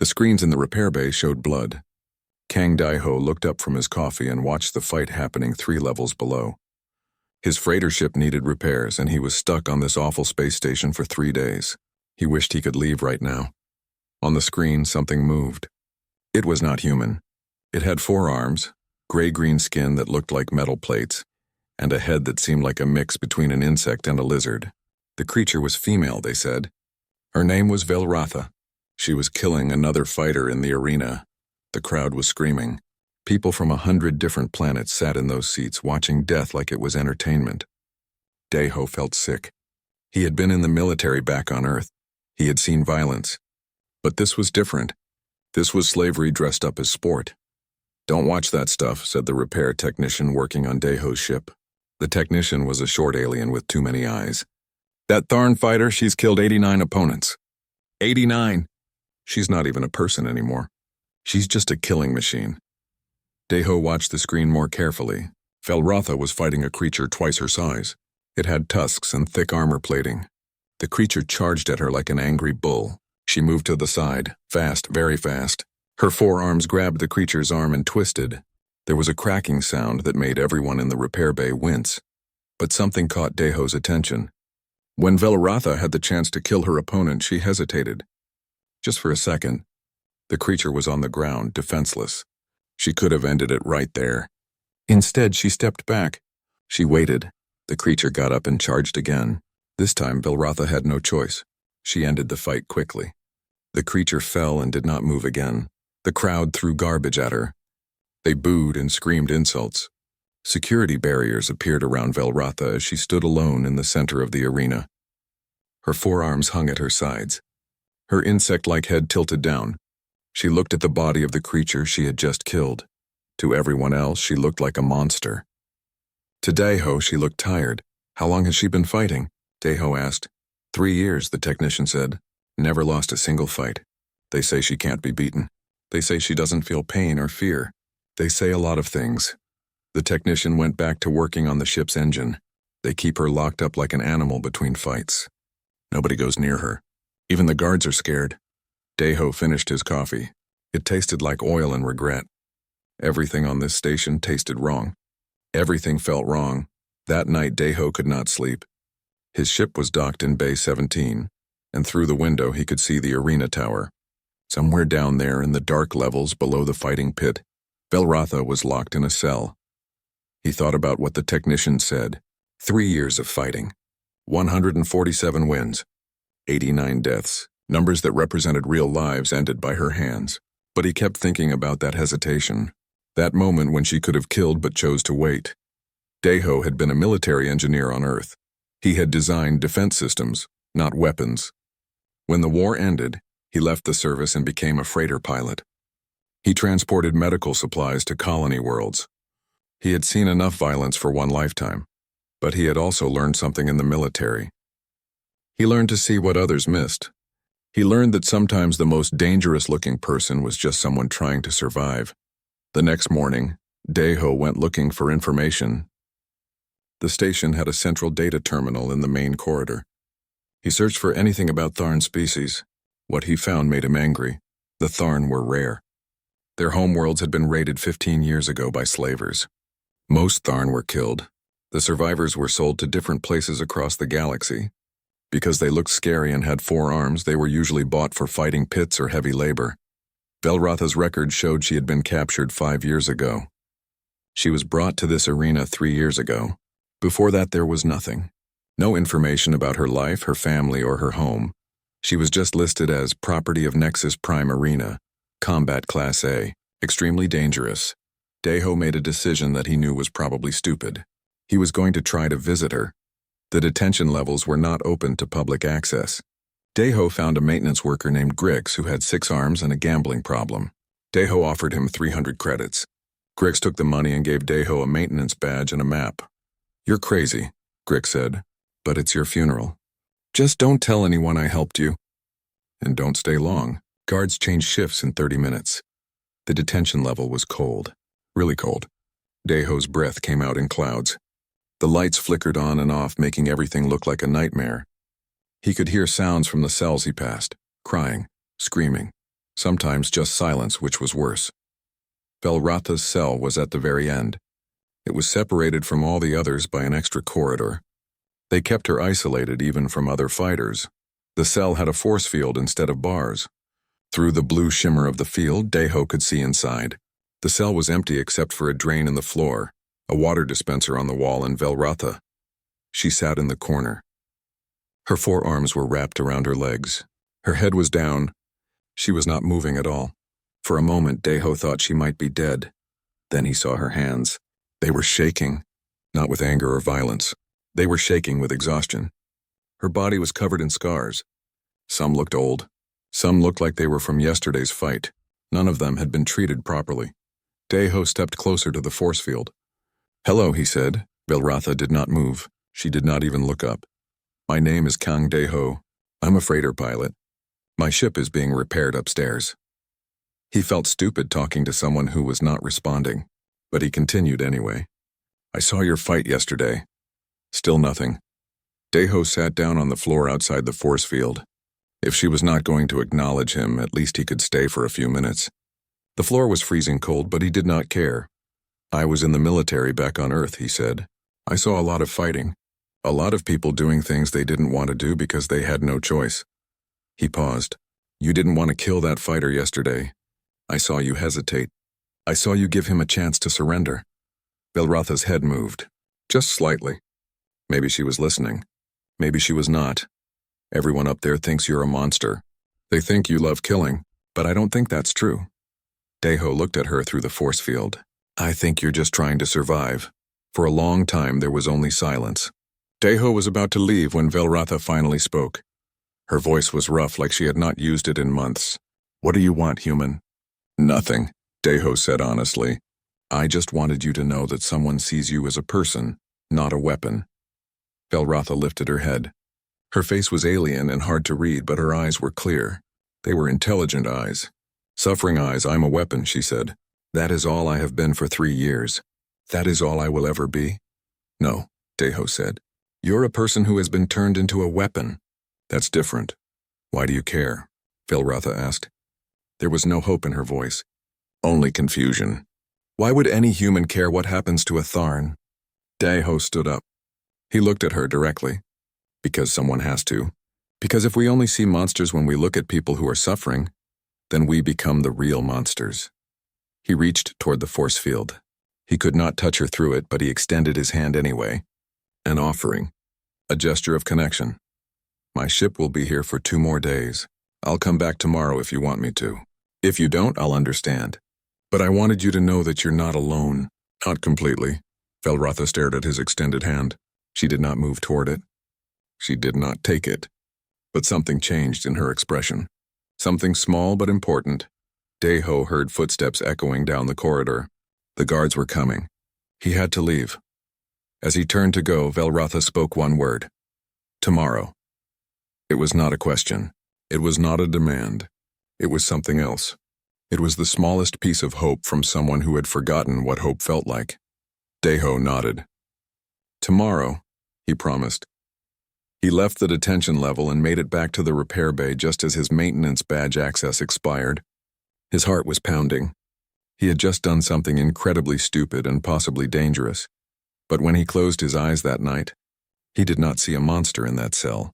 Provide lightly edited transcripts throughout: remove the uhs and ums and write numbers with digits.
screens in the repair bay showed blood. Kang Daiho looked up from his coffee and watched the fight happening 3 levels below. His freighter ship needed repairs, and he was stuck on this awful space station for 3 days. He wished he could leave right now. On the screen, something moved. It was not human. It had 4 arms, gray-green skin that looked like metal plates, and a head that seemed like a mix between an insect and a lizard. The creature was female, they said. Her name was Velratha. She was killing another fighter in the arena. The crowd was screaming. People from 100 different planets sat in those seats watching death like it was entertainment. Daiho felt sick. He had been in the military back on Earth. He had seen violence. But this was different. This was slavery dressed up as sport. "Don't watch that stuff," said the repair technician working on Daiho's ship. The technician was a short alien with too many eyes. "That Tharn fighter, she's killed 89 opponents." 89! She's not even a person anymore. She's just a killing machine. Daiho watched the screen more carefully. Velratha was fighting a creature twice her size. It had tusks and thick armor plating. The creature charged at her like an angry bull. She moved to the side, fast, very fast. Her forearms grabbed the creature's arm and twisted. There was a cracking sound that made everyone in the repair bay wince. But something caught Daiho's attention. When Velratha had the chance to kill her opponent, she hesitated. Just for a second. The creature was on the ground, defenseless. She could have ended it right there. Instead, she stepped back. She waited. The creature got up and charged again. This time, Velratha had no choice. She ended the fight quickly. The creature fell and did not move again. The crowd threw garbage at her. They booed and screamed insults. Security barriers appeared around Velratha as she stood alone in the center of the arena. Her forearms hung at her sides. Her insect-like head tilted down. She looked at the body of the creature she had just killed. To everyone else, she looked like a monster. To Daiho, she looked tired. "How long has she been fighting?" Daiho asked. 3 years, the technician said. "Never lost a single fight. They say she can't be beaten. They say she doesn't feel pain or fear. They say a lot of things." The technician went back to working on the ship's engine. They keep her locked up like an animal between fights. Nobody goes near her. Even the guards are scared. Daiho finished his coffee. It tasted like oil and regret. Everything on this station tasted wrong. Everything felt wrong. That night, Daiho could not sleep. His ship was docked in Bay 17, and through the window he could see the arena tower. Somewhere down there in the dark levels below the fighting pit, Velratha was locked in a cell. He thought about what the technician said. 3 years of fighting. 147 wins. 89 deaths. Numbers that represented real lives ended by her hands. But he kept thinking about that hesitation. That moment when she could have killed but chose to wait. Daiho had been a military engineer on Earth. He had designed defense systems, not weapons. When the war ended, he left the service and became a freighter pilot. He transported medical supplies to colony worlds. He had seen enough violence for one lifetime, but he had also learned something in the military. He learned to see what others missed. He learned that sometimes the most dangerous-looking person was just someone trying to survive. The next morning, Daiho went looking for information. The station had a central data terminal in the main corridor. He searched for anything about Tharn species. What he found made him angry. The Tharn were rare. Their homeworlds had been raided 15 years ago by slavers. Most Tharn were killed. The survivors were sold to different places across the galaxy. Because they looked scary and had 4 arms, they were usually bought for fighting pits or heavy labor. Velratha's record showed she had been captured 5 years ago. She was brought to this arena 3 years ago. Before that, there was nothing. No information about her life, her family, or her home. She was just listed as property of Nexus Prime Arena, Combat Class A, extremely dangerous. Daiho made a decision that he knew was probably stupid. He was going to try to visit her. The detention levels were not open to public access. Daiho found a maintenance worker named Grix who had 6 arms and a gambling problem. Daiho offered him 300 credits. Grix took the money and gave Daiho a maintenance badge and a map. "You're crazy," Grix said, "but it's your funeral. Just don't tell anyone I helped you. And don't stay long. Guards change shifts in 30 minutes. The detention level was cold. Really cold. Daiho's breath came out in clouds. The lights flickered on and off, making everything look like a nightmare. He could hear sounds from the cells he passed. Crying, screaming, sometimes just silence, which was worse. Velratha's cell was at the very end. It was separated from all the others by an extra corridor. They kept her isolated even from other fighters. The cell had a force field instead of bars. Through the blue shimmer of the field, Deho could see inside. The cell was empty except for a drain in the floor, a water dispenser on the wall, and Velratha. She sat in the corner. Her forearms were wrapped around her legs. Her head was down. She was not moving at all. For a moment, Deho thought she might be dead. Then he saw her hands. They were shaking, not with anger or violence. They were shaking with exhaustion. Her body was covered in scars. Some looked old. Some looked like they were from yesterday's fight. None of them had been treated properly. Deho stepped closer to the force field. "Hello," he said. Velratha did not move. She did not even look up. "My name is Kang Deho. I'm a freighter pilot. My ship is being repaired upstairs." He felt stupid talking to someone who was not responding, but he continued anyway. "I saw your fight yesterday." Still nothing. Deho sat down on the floor outside the force field. If she was not going to acknowledge him, at least he could stay for a few minutes. The floor was freezing cold, but he did not care. "I was in the military back on Earth," he said. "I saw a lot of fighting. A lot of people doing things they didn't want to do because they had no choice." He paused. "You didn't want to kill that fighter yesterday. I saw you hesitate. I saw you give him a chance to surrender." Velratha's head moved. Just slightly. Maybe she was listening. Maybe she was not. "Everyone up there thinks you're a monster. They think you love killing, but I don't think that's true." Deho looked at her through the force field. "I think you're just trying to survive." For a long time there was only silence. Deho was about to leave when Velratha finally spoke. Her voice was rough, like she had not used it in months. "What do you want, human?" "Nothing," Deho said honestly. "I just wanted you to know that someone sees you as a person, not a weapon." Velratha lifted her head. Her face was alien and hard to read, but her eyes were clear. They were intelligent eyes. "Suffering eyes, I'm a weapon," she said. "That is all I have been for 3 years. That is all I will ever be." "No," Deho said. "You're a person who has been turned into a weapon. That's different." "Why do you care?" Velratha asked. There was no hope in her voice. Only confusion. "Why would any human care what happens to a Tharn?" Deho stood up. He looked at her directly. "Because someone has to. Because if we only see monsters when we look at people who are suffering, then we become the real monsters." He reached toward the force field. He could not touch her through it, but he extended his hand anyway. An offering. A gesture of connection. "My ship will be here for 2 more days. I'll come back tomorrow if you want me to. If you don't, I'll understand. But I wanted you to know that you're not alone." "Not completely." Velratha stared at his extended hand. She did not move toward it. She did not take it. But something changed in her expression. Something small but important. Deho heard footsteps echoing down the corridor. The guards were coming. He had to leave. As he turned to go, Velratha spoke one word. "Tomorrow." It was not a question. It was not a demand. It was something else. It was the smallest piece of hope from someone who had forgotten what hope felt like. Deho nodded. "Tomorrow," he promised. He left the detention level and made it back to the repair bay just as his maintenance badge access expired. His heart was pounding. He had just done something incredibly stupid and possibly dangerous. But when he closed his eyes that night, he did not see a monster in that cell.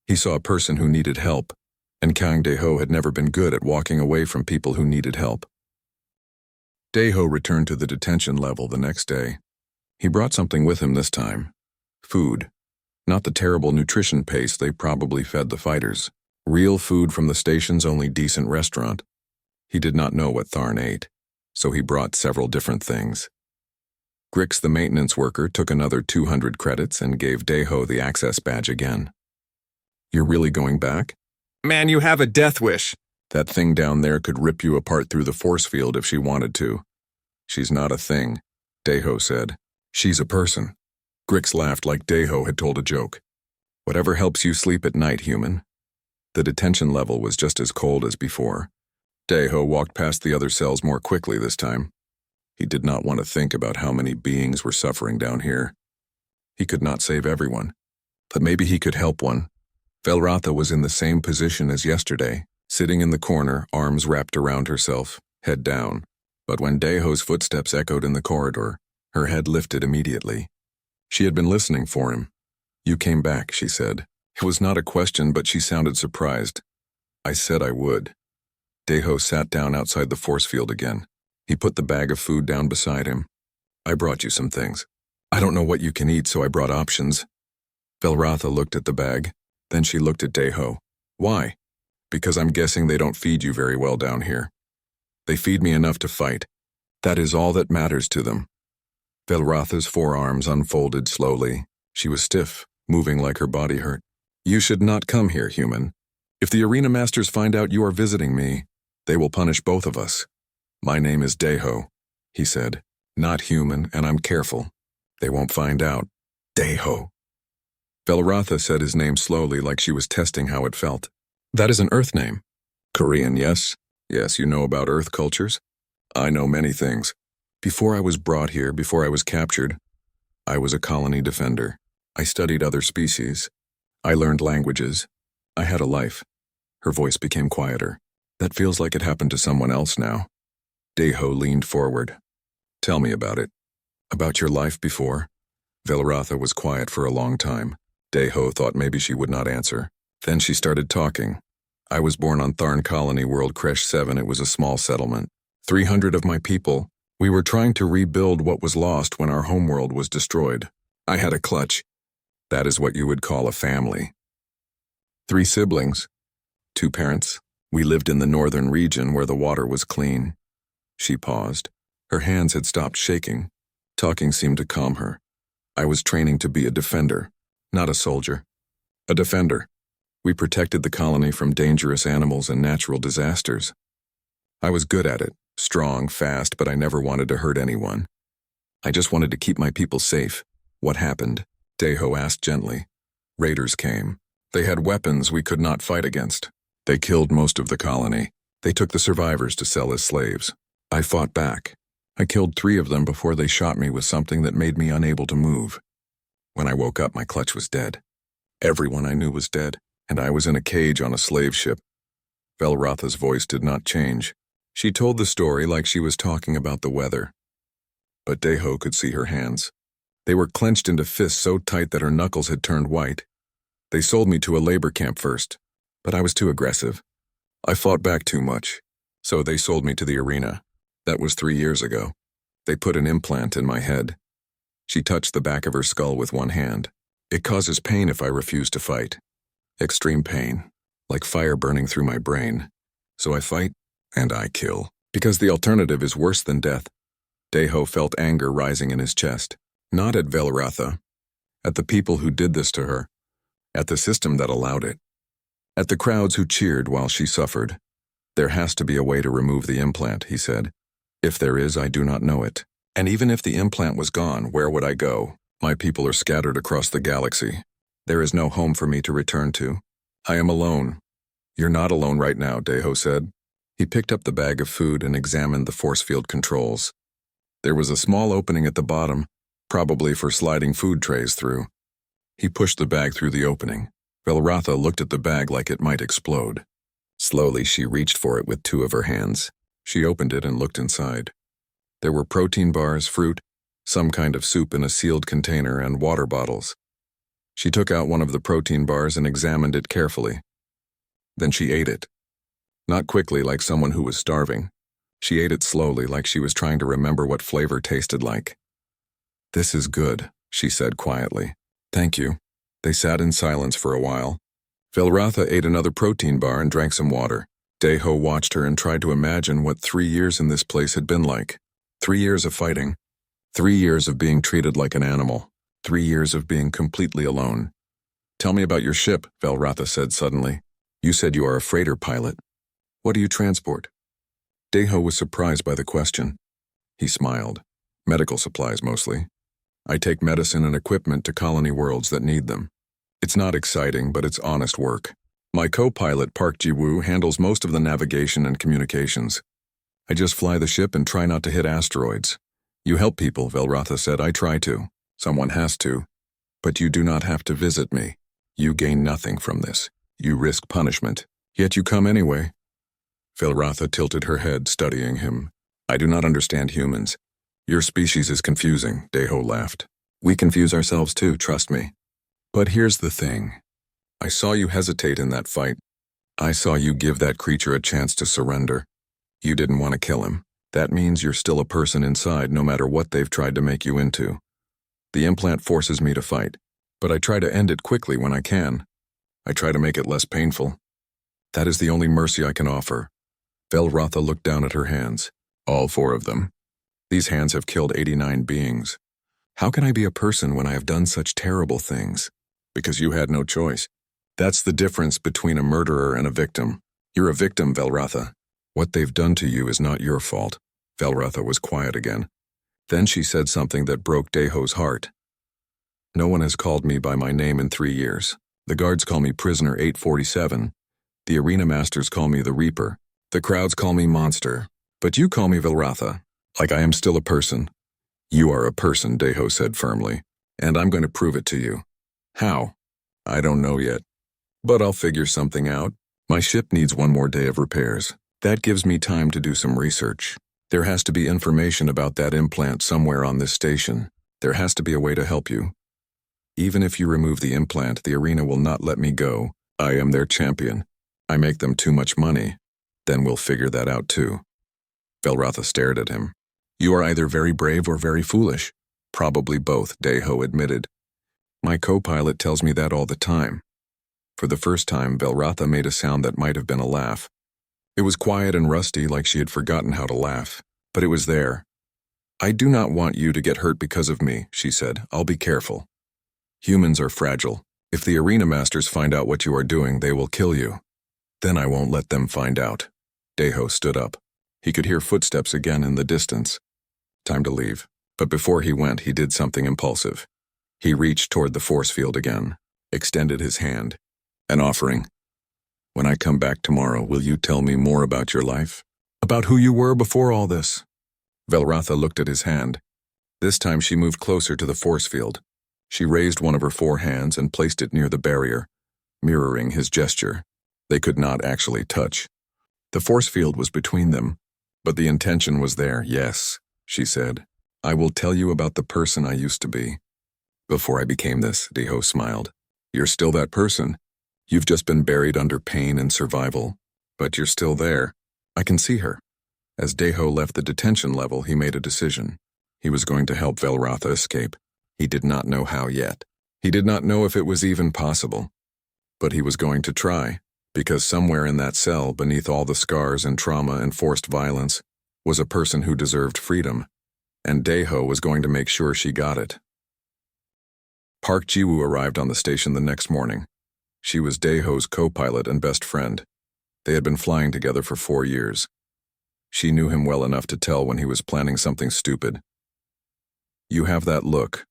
He saw a person who needed help, and Kang Deho had never been good at walking away from people who needed help. Deho returned to the detention level the next day. He brought something with him this time. Food. Not the terrible nutrition paste they probably fed the fighters. Real food from the station's only decent restaurant. He did not know what Tharn ate, so he brought several different things. Grix, the maintenance worker, took another 200 credits and gave Deho the access badge again. "You're really going back?" "Man, you have a death wish." "That thing down there could rip you apart through the force field if she wanted to." "She's not a thing," Deho said. "She's a person." Grix laughed like Deho had told a joke. "Whatever helps you sleep at night, human." The detention level was just as cold as before. Deho walked past the other cells more quickly this time. He did not want to think about how many beings were suffering down here. He could not save everyone, but maybe he could help one. Velratha was in the same position as yesterday, sitting in the corner, arms wrapped around herself, head down. But when Daeho's footsteps echoed in the corridor, her head lifted immediately. She had been listening for him. "You came back," she said. It was not a question, but she sounded surprised. "I said I would." Daeho sat down outside the force field again. He put the bag of food down beside him. "I brought you some things. I don't know what you can eat, so I brought options." Velratha looked at the bag. Then she looked at Daeho. "Why?" "Because I'm guessing they don't feed you very well down here. They feed me enough to fight. That is all that matters to them." Velratha's forearms unfolded slowly. She was stiff, moving like her body hurt. "You should not come here, human. If the arena masters find out you are visiting me, they will punish both of us. My name is Daeho," he said. "Not human, and I'm careful. They won't find out. Daeho." Velratha said his name slowly, like she was testing how it felt. "That is an Earth name." "Korean, yes? Yes, you know about Earth cultures?" "I know many things. Before I was brought here, before I was captured, I was a colony defender. I studied other species. I learned languages. I had a life." Her voice became quieter. "That feels like it happened to someone else now." Daeho leaned forward. "Tell me about it." "About your life before?" Velratha was quiet for a long time. Daeho thought maybe she would not answer. Then she started talking. "I was born on Tharn Colony, World Kresh 7. It was a small settlement. 300 of my people. We were trying to rebuild what was lost when our homeworld was destroyed. I had a clutch. That is what you would call a family. 3 siblings. 2 parents. We lived in the northern region where the water was clean." She paused. Her hands had stopped shaking. Talking seemed to calm her. "I was training to be a defender, not a soldier. A defender. We protected the colony from dangerous animals and natural disasters. I was good at it, strong, fast, but I never wanted to hurt anyone. I just wanted to keep my people safe." "What happened?" Daeho asked gently. "Raiders came. They had weapons we could not fight against. They killed most of the colony. They took the survivors to sell as slaves. I fought back. I killed 3 of them before they shot me with something that made me unable to move. When I woke up, my clutch was dead. Everyone I knew was dead, and I was in a cage on a slave ship." Velratha's voice did not change. She told the story like she was talking about the weather. But Daeho could see her hands. They were clenched into fists so tight that her knuckles had turned white. "They sold me to a labor camp first, but I was too aggressive. I fought back too much, so they sold me to the arena. That was 3 years ago. They put an implant in my head." She touched the back of her skull with one hand. "It causes pain if I refuse to fight. Extreme pain, like fire burning through my brain. So I fight, and I kill, because the alternative is worse than death." Daeho felt anger rising in his chest. Not at Velratha, at the people who did this to her, at the system that allowed it, at the crowds who cheered while she suffered. "There has to be a way to remove the implant," he said. "If there is, I do not know it. And even if the implant was gone, where would I go? My people are scattered across the galaxy. There is no home for me to return to. I am alone." "You're not alone right now," Daeho said. He picked up the bag of food and examined the force field controls. There was a small opening at the bottom, probably for sliding food trays through. He pushed the bag through the opening. Velratha looked at the bag like it might explode. Slowly, she reached for it with 2 of her hands. She opened it and looked inside. There were protein bars, fruit, some kind of soup in a sealed container, and water bottles. She took out one of the protein bars and examined it carefully. Then she ate it. Not quickly, like someone who was starving. She ate it slowly, like she was trying to remember what flavor tasted like. "This is good," she said quietly. "Thank you." They sat in silence for a while. Velratha ate another protein bar and drank some water. Daeho watched her and tried to imagine what 3 years in this place had been like. 3 years of fighting. 3 years of being treated like an animal. 3 years of being completely alone. "Tell me about your ship," Velratha said suddenly. "You said you are a freighter pilot. What do you transport?" Daeho was surprised by the question. He smiled. "Medical supplies mostly. I take medicine and equipment to colony worlds that need them. It's not exciting, but it's honest work. My co-pilot, Park Ji-woo, handles most of the navigation and communications. I just fly the ship and try not to hit asteroids. You help people," Velratha said. "I try to. Someone has to. But you do not have to visit me. You gain nothing from this. You risk punishment. Yet you come anyway. Vilratha tilted her head, studying him. I do not understand humans. Your species is confusing, Deho laughed. We confuse ourselves too, trust me. But here's the thing. I saw you hesitate in that fight. I saw you give that creature a chance to surrender. You didn't want to kill him. That means you're still a person inside no matter what they've tried to make you into. The implant forces me to fight, but I try to end it quickly when I can. I try to make it less painful. That is the only mercy I can offer. Vilratha looked down at her hands. All 4 of them. These hands have killed 89 beings. How can I be a person when I have done such terrible things? Because you had no choice. That's the difference between a murderer and a victim. You're a victim, Vilratha. What they've done to you is not your fault. Vilratha was quiet again. Then she said something that broke Deho's heart. No one has called me by my name in 3 years. The guards call me Prisoner 847. The arena masters call me the Reaper. The crowds call me Monster. But you call me Vilratha, like I am still a person. You are a person, Deho said firmly, and I'm going to prove it to you. How? I don't know yet. But I'll figure something out. My ship needs 1 more day of repairs. That gives me time to do some research. There has to be information about that implant somewhere on this station. There has to be a way to help you. Even if you remove the implant, the arena will not let me go. I am their champion. I make them too much money. Then we'll figure that out too. Vilratha stared at him. You are either very brave or very foolish. Probably both, Deho admitted. My co-pilot tells me that all the time. For the first time, Vilratha made a sound that might have been a laugh. It was quiet and rusty, like she had forgotten how to laugh, but it was there. I do not want you to get hurt because of me, she said. I'll be careful. Humans are fragile. If the arena masters find out what you are doing, they will kill you. Then I won't let them find out. Deho stood up. He could hear footsteps again in the distance. Time to leave. But before he went, he did something impulsive. He reached toward the force field again, extended his hand. An offering. When I come back tomorrow, will you tell me more about your life? About who you were before all this? Vilratha looked at his hand. This time she moved closer to the force field. She raised one of her 4 hands and placed it near the barrier, mirroring his gesture. They could not actually touch. The force field was between them, but the intention was there. Yes, she said. I will tell you about the person I used to be. Before I became this, Deho smiled. You're still that person. You've just been buried under pain and survival, but you're still there. I can see her. As Deho left the detention level, he made a decision. He was going to help Vilratha escape. He did not know how yet. He did not know if it was even possible. But he was going to try, because somewhere in that cell, beneath all the scars and trauma and forced violence, was a person who deserved freedom, and Deho was going to make sure she got it. Park Jiwoo arrived on the station the next morning. She was Deho's co-pilot and best friend. They had been flying together for 4 years. She knew him well enough to tell when he was planning something stupid. You have that look,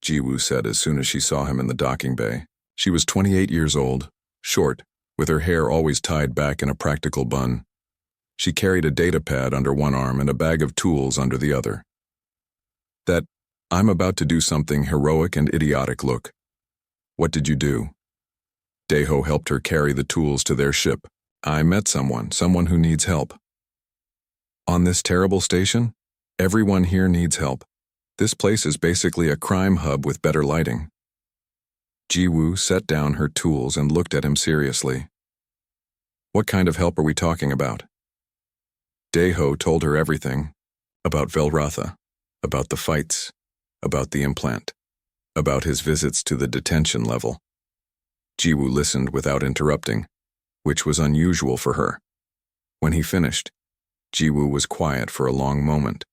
Jiwoo said as soon as she saw him in the docking bay. She was 28 years old, short, with her hair always tied back in a practical bun. She carried a data pad under one arm and a bag of tools under the other. That, I'm about to do something heroic and idiotic look. What did you do? Deho helped her carry the tools to their ship. I met someone who needs help. On this terrible station, everyone here needs help. This place is basically a crime hub with better lighting. Jiwoo set down her tools and looked at him seriously. What kind of help are we talking about? Deho told her everything. About Vilratha, about the fights, about the implant, about his visits to the detention level. Jiwoo listened without interrupting, which was unusual for her. When he finished, Jiwoo was quiet for a long moment.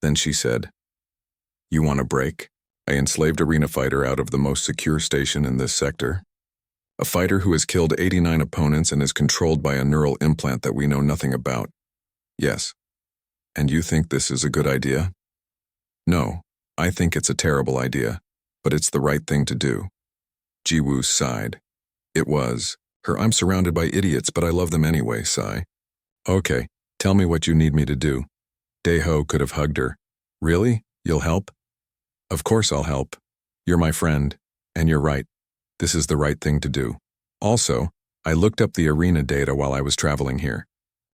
Then she said, You want a break? I enslaved arena fighter out of the most secure station in this sector. A fighter who has killed 89 opponents and is controlled by a neural implant that we know nothing about. Yes. And you think this is a good idea? No, I think it's a terrible idea, but it's the right thing to do. Jiwoo sighed. It was. I'm surrounded by idiots, but I love them anyway, sigh. Okay, tell me what you need me to do. Deho could have hugged her. Really? You'll help? Of course I'll help. You're my friend, and you're right. This is the right thing to do. Also, I looked up the arena data while I was traveling here.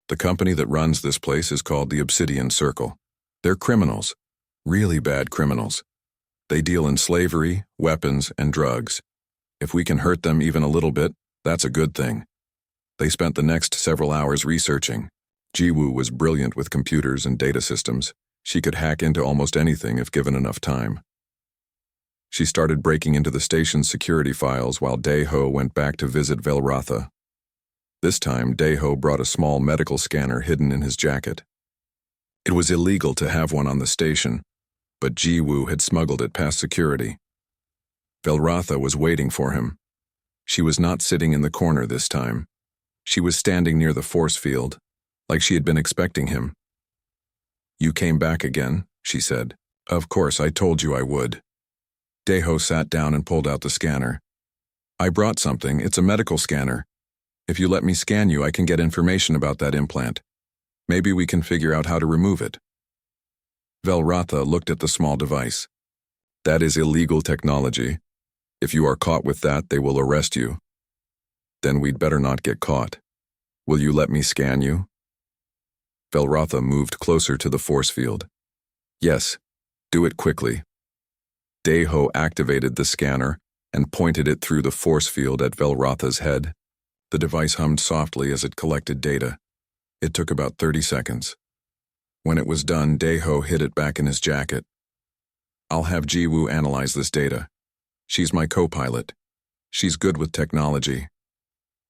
The company that runs this place is called the Obsidian Circle. They're criminals. Really bad criminals. They deal in slavery, weapons, and drugs. If we can hurt them even a little bit, that's a good thing. They spent the next several hours researching. Jiwoo was brilliant with computers and data systems. She could hack into almost anything if given enough time. She started breaking into the station's security files while Dae-ho went back to visit Velratha. This time, Dae-ho brought a small medical scanner hidden in his jacket. It was illegal to have one on the station, but Jiwoo had smuggled it past security. Velratha was waiting for him. She was not sitting in the corner this time. She was standing near the force field, like she had been expecting him. "You came back again," she said. "Of course, I told you I would." Dae-ho sat down and pulled out the scanner. "I brought something. It's a medical scanner. If you let me scan you, I can get information about that implant. Maybe we can figure out how to remove it." Velratha looked at the small device. "That is illegal technology. If you are caught with that, they will arrest you." "Then we'd better not get caught. Will you let me scan you?" Velratha moved closer to the force field. "Yes, do it quickly." Dae-ho activated the scanner and pointed it through the force field at Velratha's head. The device hummed softly as it collected data. It took about 30 seconds. When it was done, Dae-ho hid it back in his jacket. "I'll have Jiwoo analyze this data. She's my co-pilot. She's good with technology.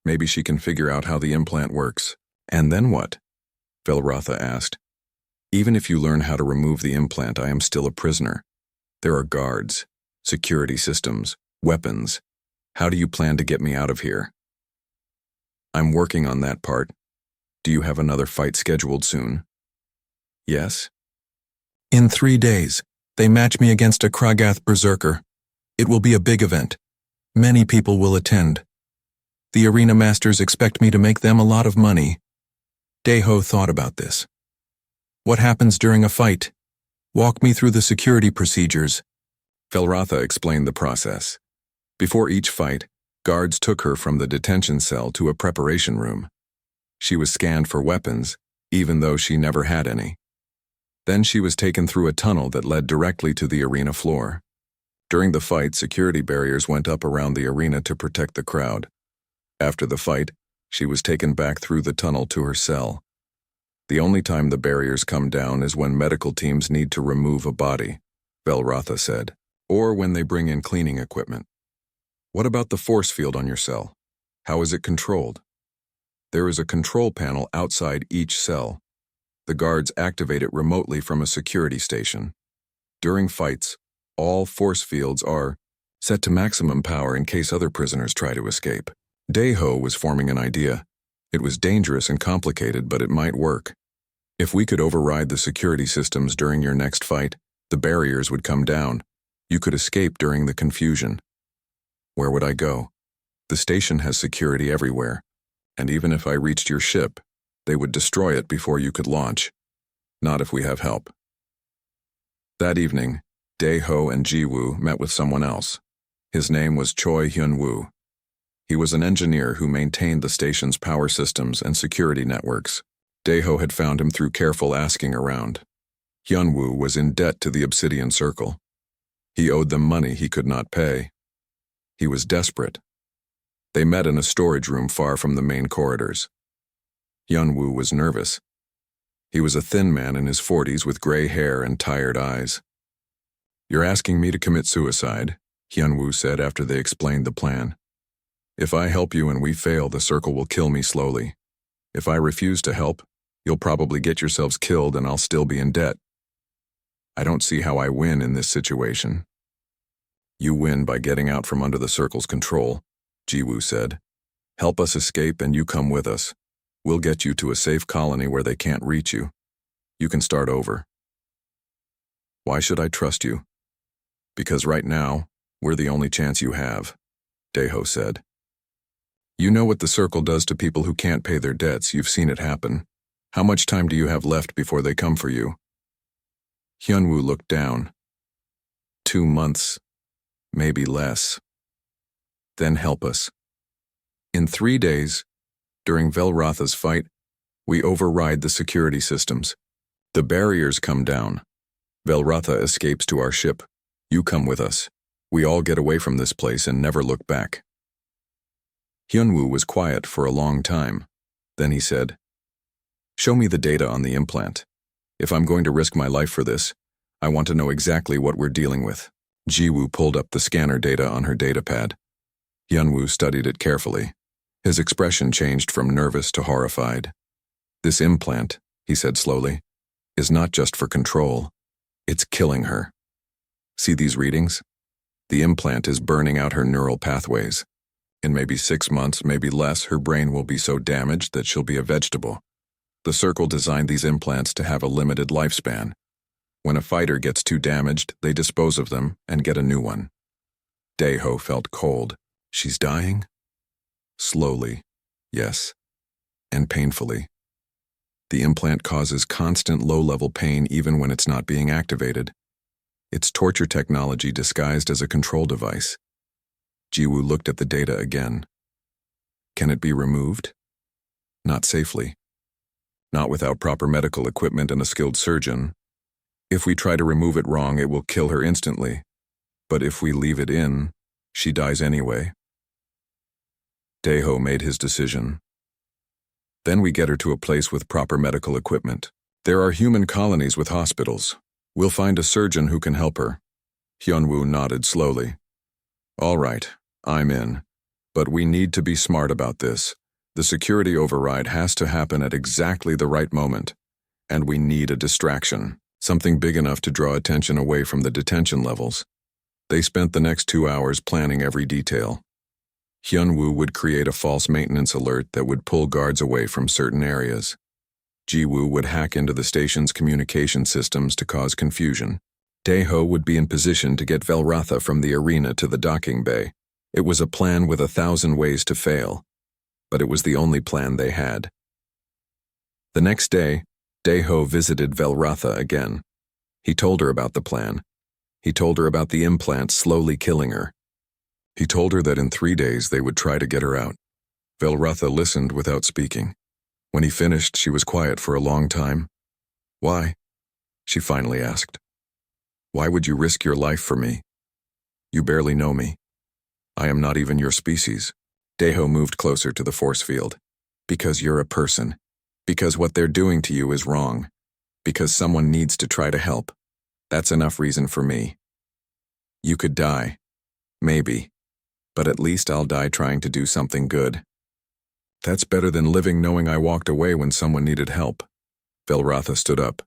Maybe she can figure out how the implant works." "And then what?" Velratha asked. "Even if you learn how to remove the implant, I am still a prisoner. There are guards, security systems, weapons. How do you plan to get me out of here?" "I'm working on that part. Do you have another fight scheduled soon?" "Yes." "In 3 days, they match me against a Kragath berserker. It will be a big event. Many people will attend. The arena masters expect me to make them a lot of money." Dae-ho thought about this. "What happens during a fight? Walk me through the security procedures." Velratha explained the process. Before each fight, guards took her from the detention cell to a preparation room. She was scanned for weapons, even though she never had any. Then she was taken through a tunnel that led directly to the arena floor. During the fight, security barriers went up around the arena to protect the crowd. After the fight, she was taken back through the tunnel to her cell. The only time the barriers come down is when medical teams need to remove a body, Velratha said, or when they bring in cleaning equipment. "What about the force field on your cell? How is it controlled?" "There is a control panel outside each cell. The guards activate it remotely from a security station. During fights, all force fields are set to maximum power in case other prisoners try to escape." Dae-ho was forming an idea. It was dangerous and complicated, but it might work. "If we could override the security systems during your next fight, the barriers would come down. You could escape during the confusion." "Where would I go?" "The station has security everywhere, and even if I reached your ship, they would destroy it before you could launch. Not if we have help." That evening, Dae-ho and Jiwoo met with someone else. His name was Choi Hyun-woo. He was an engineer who maintained the station's power systems and security networks. Dae-ho had found him through careful asking around. Hyun-woo was in debt to the Obsidian Circle. He owed them money he could not pay. He was desperate. They met in a storage room far from the main corridors. Hyun-woo was nervous. He was a thin man in his 40s with gray hair and tired eyes. "You're asking me to commit suicide," Hyun-woo said after they explained the plan. "If I help you and we fail, the circle will kill me slowly. If I refuse to help, you'll probably get yourselves killed and I'll still be in debt. I don't see how I win in this situation." "You win by getting out from under the circle's control," Jiwoo said. "Help us escape and you come with us. We'll get you to a safe colony where they can't reach you. You can start over." "Why should I trust you?" "Because right now, we're the only chance you have," Dae-ho said. "You know what the circle does to people who can't pay their debts. You've seen it happen. How much time do you have left before they come for you?" Hyun-woo looked down. 2 months, maybe less. "Then help us." In 3 days, during Velratha's fight, We override the security systems. The barriers come down. Velratha escapes to our ship. You come with us. We all get away from this place and never look back. Hyunwoo was quiet for a long time. Then he said, "Show me the data on the implant. If I'm going to risk my life for this, I want to know exactly what we're dealing with." Jiwoo pulled up the scanner data on her datapad. Hyunwoo studied it carefully. His expression changed from nervous to horrified. "This implant," he said slowly, "is not just for control. It's killing her. See these readings? The implant is burning out her neural pathways. In maybe 6 months, maybe less, her brain will be so damaged that she'll be a vegetable. The Circle designed these implants to have a limited lifespan. When a fighter gets too damaged, they dispose of them and get a new one." Daeho felt cold. "She's dying?" "Slowly, yes. And painfully. The implant causes constant low-level pain even when it's not being activated. It's torture technology disguised as a control device." Jiwoo looked at the data again. "Can it be removed?" "Not safely. Not without proper medical equipment and a skilled surgeon. If we try to remove it wrong, it will kill her instantly. But if we leave it in, she dies anyway." Daeho made his decision. "Then we get her to a place with proper medical equipment. There are human colonies with hospitals. We'll find a surgeon who can help her." Hyunwoo nodded slowly. "All right, I'm in. But we need to be smart about this. The security override has to happen at exactly the right moment. And we need a distraction. Something big enough to draw attention away from the detention levels." They spent the next 2 hours planning every detail. Hyunwoo would create a false maintenance alert that would pull guards away from certain areas. Jiwoo would hack into the station's communication systems to cause confusion. Daeho would be in position to get Velratha from the arena to the docking bay. It was a plan with 1,000 ways to fail, but it was the only plan they had. The next day, Daeho visited Velratha again. He told her about the plan. He told her about the implant slowly killing her. He told her that in 3 days they would try to get her out. Velratha listened without speaking. When he finished, she was quiet for a long time. "Why?" she finally asked. "Why would you risk your life for me? You barely know me. I am not even your species." Daeho moved closer to the force field. "Because you're a person. Because what they're doing to you is wrong. Because someone needs to try to help. That's enough reason for me. You could die. Maybe. But at least I'll die trying to do something good. That's better than living knowing I walked away when someone needed help." Velratha stood up.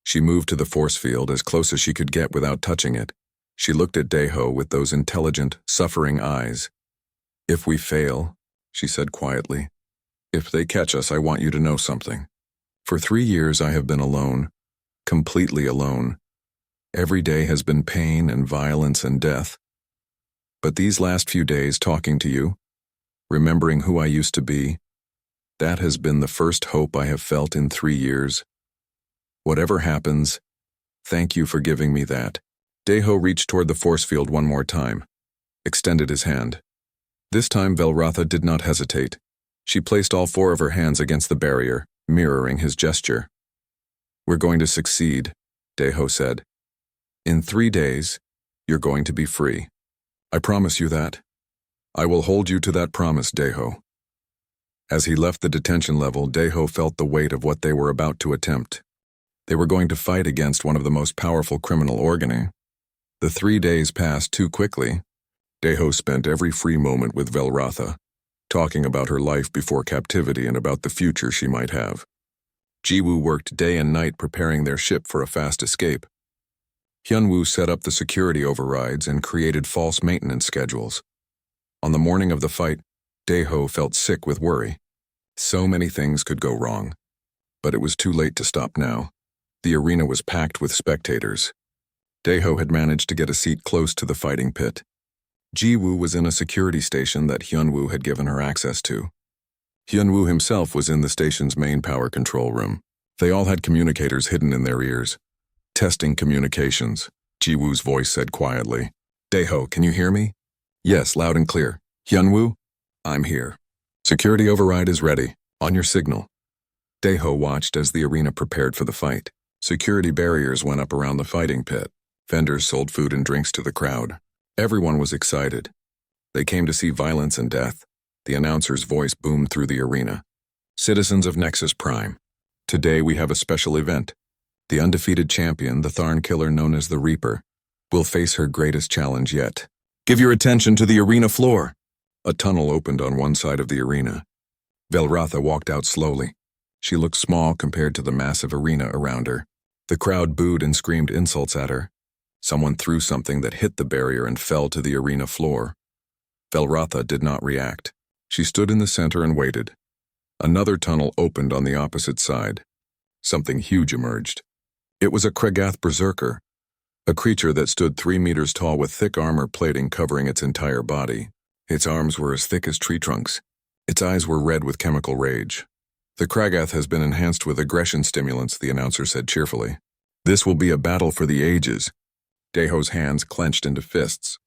She moved to the force field as close as she could get without touching it. She looked at Daeho with those intelligent, suffering eyes. "If we fail," she said quietly, "if they catch us, I want you to know something. For 3 years I have been alone, completely alone. Every day has been pain and violence and death. But these last few days talking to you, remembering who I used to be, that has been the first hope I have felt in 3 years. Whatever happens, thank you for giving me that." Daeho reached toward the force field one more time, extended his hand. This time Velratha did not hesitate. She placed all 4 of her hands against the barrier, mirroring his gesture. "We're going to succeed," Daeho said. "In 3 days, you're going to be free. I promise you that. I will hold you to that promise, Daeho." As he left the detention level, Daeho felt the weight of what they were about to attempt. They were going to fight against one of the most powerful criminal organi. The 3 days passed too quickly. Daeho spent every free moment with Velratha, talking about her life before captivity and about the future she might have. Jiwoo worked day and night preparing their ship for a fast escape. Hyunwoo set up the security overrides and created false maintenance schedules. On the morning of the fight, Daeho felt sick with worry. So many things could go wrong. But it was too late to stop now. The arena was packed with spectators. Daeho had managed to get a seat close to the fighting pit. Jiwoo was in a security station that Hyunwoo had given her access to. Hyunwoo himself was in the station's main power control room. They all had communicators hidden in their ears. "Testing communications," Jiwoo's voice said quietly. "Daeho, can you hear me?" "Yes, loud and clear." "Hyunwoo? I'm here. Security override is ready. On your signal." Deho watched as the arena prepared for the fight. Security barriers went up around the fighting pit. Vendors sold food and drinks to the crowd. Everyone was excited. They came to see violence and death. The announcer's voice boomed through the arena. Citizens of Nexus Prime, today we have a special event. The undefeated champion, the Tharn killer known as the Reaper, will face her greatest challenge yet. Give your attention to the arena floor. A tunnel opened on one side of the arena. Velratha walked out slowly. She looked small compared to the massive arena around her. The crowd booed and screamed insults at her. Someone threw something that hit the barrier and fell to the arena floor. Velratha did not react. She stood in the center and waited. Another tunnel opened on the opposite side. Something huge emerged. It was a Kregath berserker, a creature that stood 3 meters tall with thick armor plating covering its entire body. Its arms were as thick as tree trunks. Its eyes were red with chemical rage. The Kregath has been enhanced with aggression stimulants, the announcer said cheerfully. This will be a battle for the ages. Deho's hands clenched into fists.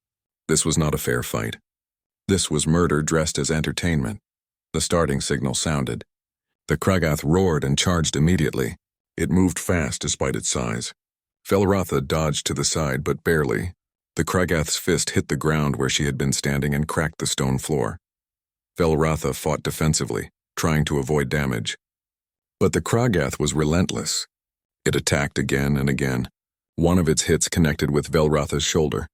This was not a fair fight. This was murder dressed as entertainment. The starting signal sounded. The Kregath roared and charged immediately. It moved fast despite its size. Velratha dodged to the side, but barely. The Kregath's fist hit the ground where she had been standing and cracked the stone floor. Velratha fought defensively, trying to avoid damage. But the Kregath was relentless. It attacked again and again. One of its hits connected with Velratha's shoulder.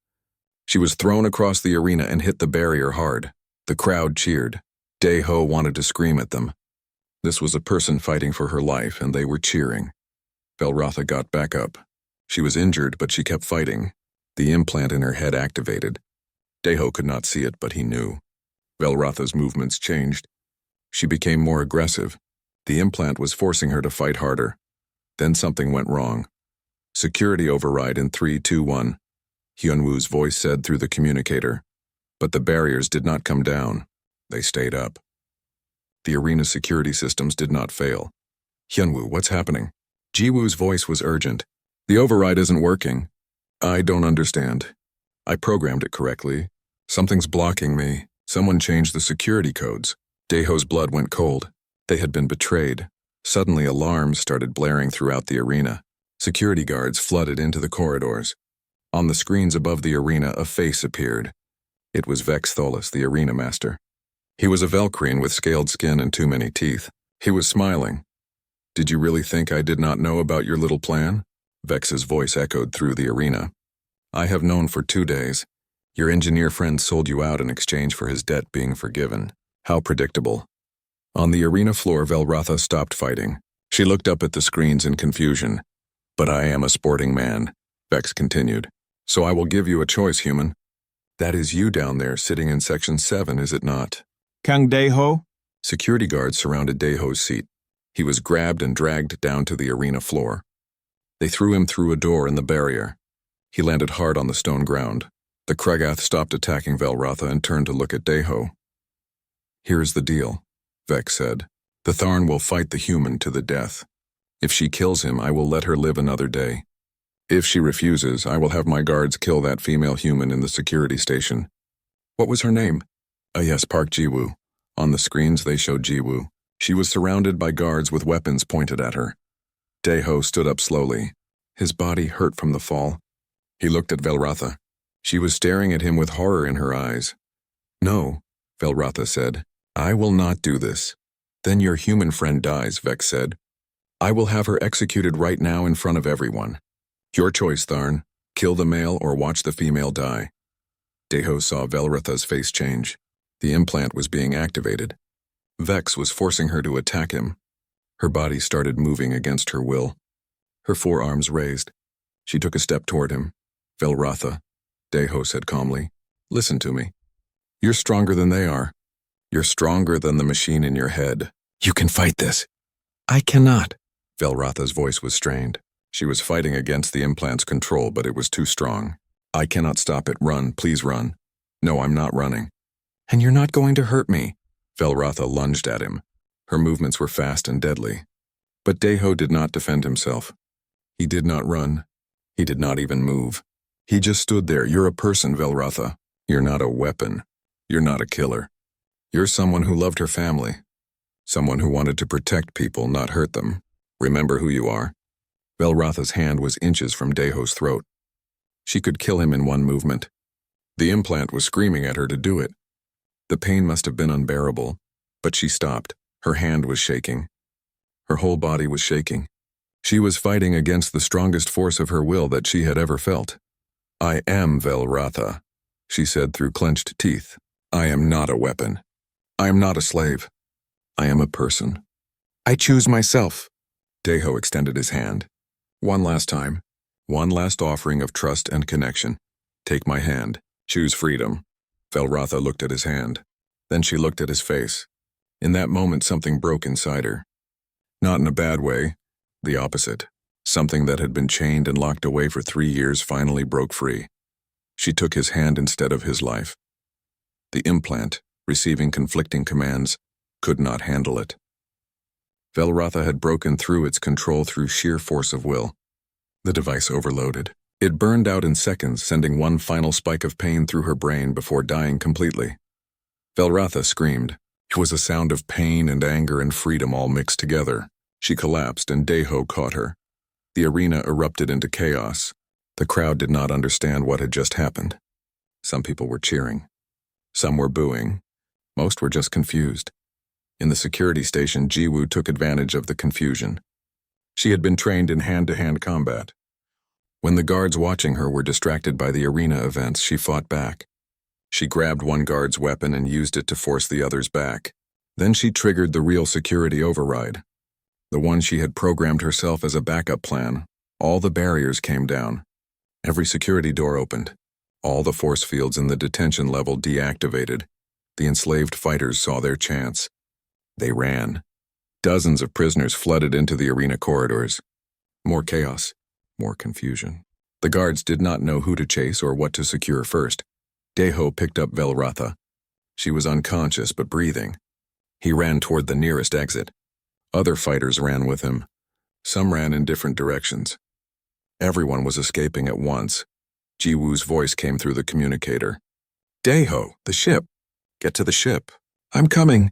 She was thrown across the arena and hit the barrier hard. The crowd cheered. Deho wanted to scream at them. This was a person fighting for her life, and they were cheering. Velratha got back up. She was injured, but she kept fighting. The implant in her head activated. Deho could not see it, but he knew. Velratha's movements changed. She became more aggressive. The implant was forcing her to fight harder. Then something went wrong. Security override in 3, 2, 1. Hyunwoo's voice said through the communicator. But the barriers did not come down. They stayed up. The arena's security systems did not fail. Hyunwoo, what's happening? Jiwoo's voice was urgent. The override isn't working. I don't understand. I programmed it correctly. Something's blocking me. Someone changed the security codes. Deho's blood went cold. They had been betrayed. Suddenly alarms started blaring throughout the arena. Security guards flooded into the corridors. On the screens above the arena, a face appeared. It was Vex Tholis, the arena master. He was a Velkreen with scaled skin and too many teeth. He was smiling. Did you really think I did not know about your little plan? Vex's voice echoed through the arena. I have known for 2 days. Your engineer friend sold you out in exchange for his debt being forgiven. How predictable. On the arena floor, Velratha stopped fighting. She looked up at the screens in confusion. But I am a sporting man, Vex continued. So I will give you a choice, human. That is you down there sitting in Section 7, is it not? Kang Deho? Security guards surrounded Deho's seat. He was grabbed and dragged down to the arena floor. They threw him through a door in the barrier. He landed hard on the stone ground. The Kregath stopped attacking Velratha and turned to look at Deho. Here is the deal, Vex said. The Tharn will fight the human to the death. If she kills him, I will let her live another day. If she refuses, I will have my guards kill that female human in the security station. What was her name? Yes, Park Jiwoo. On the screens they showed Jiwoo. She was surrounded by guards with weapons pointed at her. Deho stood up slowly. His body hurt from the fall. He looked at Velratha. She was staring at him with horror in her eyes. No, Velratha said. I will not do this. Then your human friend dies, Vex said. I will have her executed right now in front of everyone. Your choice, Tharn. Kill the male or watch the female die. Deho saw Velratha's face change. The implant was being activated. Vex was forcing her to attack him. Her body started moving against her will. Her forearms raised. She took a step toward him. Velratha, Deho said calmly, listen to me. You're stronger than they are. You're stronger than the machine in your head. You can fight this. I cannot. Velratha's voice was strained. She was fighting against the implant's control, but it was too strong. I cannot stop it. Run, please run. No, I'm not running. And you're not going to hurt me. Velratha lunged at him. Her movements were fast and deadly. But Deho did not defend himself. He did not run. He did not even move. He just stood there. You're a person, Velratha. You're not a weapon. You're not a killer. You're someone who loved her family. Someone who wanted to protect people, not hurt them. Remember who you are. Velratha's hand was inches from Deho's throat. She could kill him in one movement. The implant was screaming at her to do it. The pain must have been unbearable, but she stopped. Her hand was shaking. Her whole body was shaking. She was fighting against the strongest force of her will that she had ever felt. I am Velratha, she said through clenched teeth. I am not a weapon. I am not a slave. I am a person. I choose myself. Deho extended his hand. One last time. One last offering of trust and connection. Take my hand. Choose freedom. Velratha looked at his hand. Then she looked at his face. In that moment, something broke inside her. Not in a bad way. The opposite. Something that had been chained and locked away for 3 years finally broke free. She took his hand instead of his life. The implant, receiving conflicting commands, could not handle it. Velratha had broken through its control through sheer force of will. The device overloaded. It burned out in seconds, sending one final spike of pain through her brain before dying completely. Velratha screamed. It was a sound of pain and anger and freedom all mixed together. She collapsed and Deho caught her. The arena erupted into chaos. The crowd did not understand what had just happened. Some people were cheering. Some were booing. Most were just confused. In the security station, Jiwoo took advantage of the confusion. She had been trained in hand-to-hand combat. When the guards watching her were distracted by the arena events, she fought back. She grabbed one guard's weapon and used it to force the others back. Then she triggered the real security override. The one she had programmed herself as a backup plan. All the barriers came down. Every security door opened. All the force fields in the detention level deactivated. The enslaved fighters saw their chance. They ran. Dozens of prisoners flooded into the arena corridors. More chaos, more confusion. The guards did not know who to chase or what to secure first. Deho picked up Velratha. She was unconscious but breathing. He ran toward the nearest exit. Other fighters ran with him. Some ran in different directions. Everyone was escaping at once. Jiwoo's voice came through the communicator. Deho, the ship. Get to the ship. I'm coming.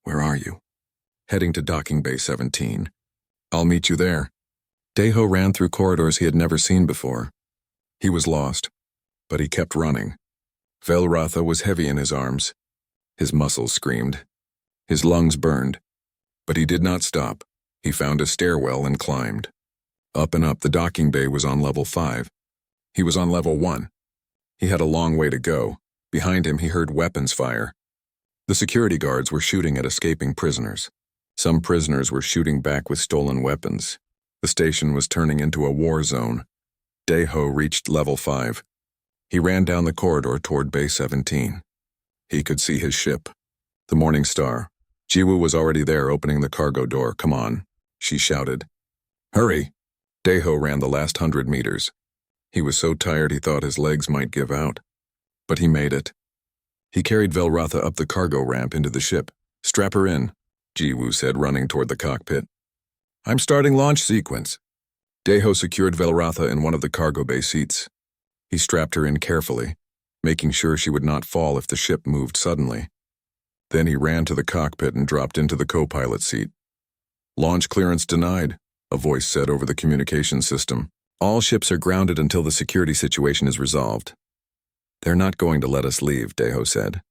Where are you? Heading to docking bay 17. I'll meet you there. Deho ran through corridors he had never seen before. He was lost, but he kept running. Velratha was heavy in his arms. His muscles screamed. His lungs burned. But he did not stop. He found a stairwell and climbed. Up and up, the docking bay was on level 5. He was on level 1. He had a long way to go. Behind him, he heard weapons fire. The security guards were shooting at escaping prisoners. Some prisoners were shooting back with stolen weapons. The station was turning into a war zone. Deho reached level 5. He ran down the corridor toward Bay 17. He could see his ship, the Morning Star. Jiwoo was already there opening the cargo door. Come on, she shouted. Hurry! Deho ran the last 100 meters. He was so tired he thought his legs might give out. But he made it. He carried Velratha up the cargo ramp into the ship. Strap her in, Jiwoo said, running toward the cockpit. I'm starting launch sequence. Deho secured Velratha in one of the cargo bay seats. He strapped her in carefully, making sure she would not fall if the ship moved suddenly. Then he ran to the cockpit and dropped into the co-pilot seat. Launch clearance denied, a voice said over the communication system. All ships are grounded until the security situation is resolved. They're not going to let us leave, Deho said.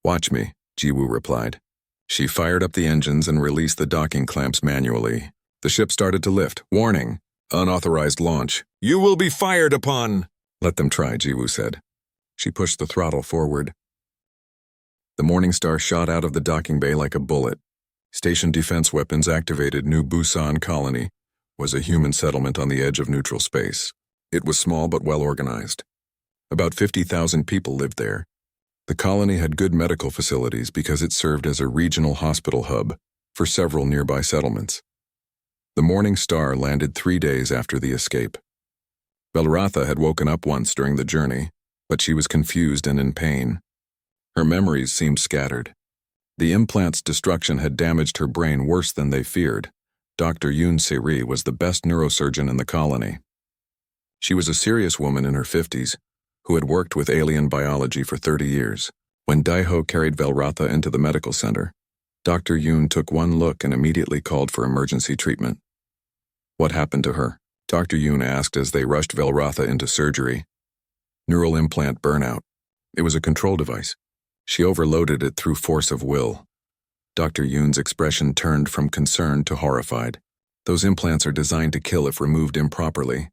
Watch me, Jiwoo replied. She fired up the engines and released the docking clamps manually. The ship started to lift. Warning, unauthorized launch. You will be fired upon. Let them try, Jiwoo said. She pushed the throttle forward. The Morning Star shot out of the docking bay like a bullet. Station defense weapons activated. New Busan Colony was a human settlement on the edge of neutral space. It was small but well organized. About 50,000 people lived there. The colony had good medical facilities because it served as a regional hospital hub for several nearby settlements. The Morning Star landed 3 days after the escape. Velratha had woken up once during the journey, but she was confused and in pain. Her memories seemed scattered. The implant's destruction had damaged her brain worse than they feared. Dr. Yoon Se-ri was the best neurosurgeon in the colony. She was a serious woman in her 50s, who had worked with alien biology for 30 years. When Deho carried Velratha into the medical center, Dr. Yoon took one look and immediately called for emergency treatment. What happened to her? Dr. Yoon asked as they rushed Velratha into surgery. Neural implant burnout. It was a control device. She overloaded it through force of will. Dr. Yoon's expression turned from concern to horrified. Those implants are designed to kill if removed improperly.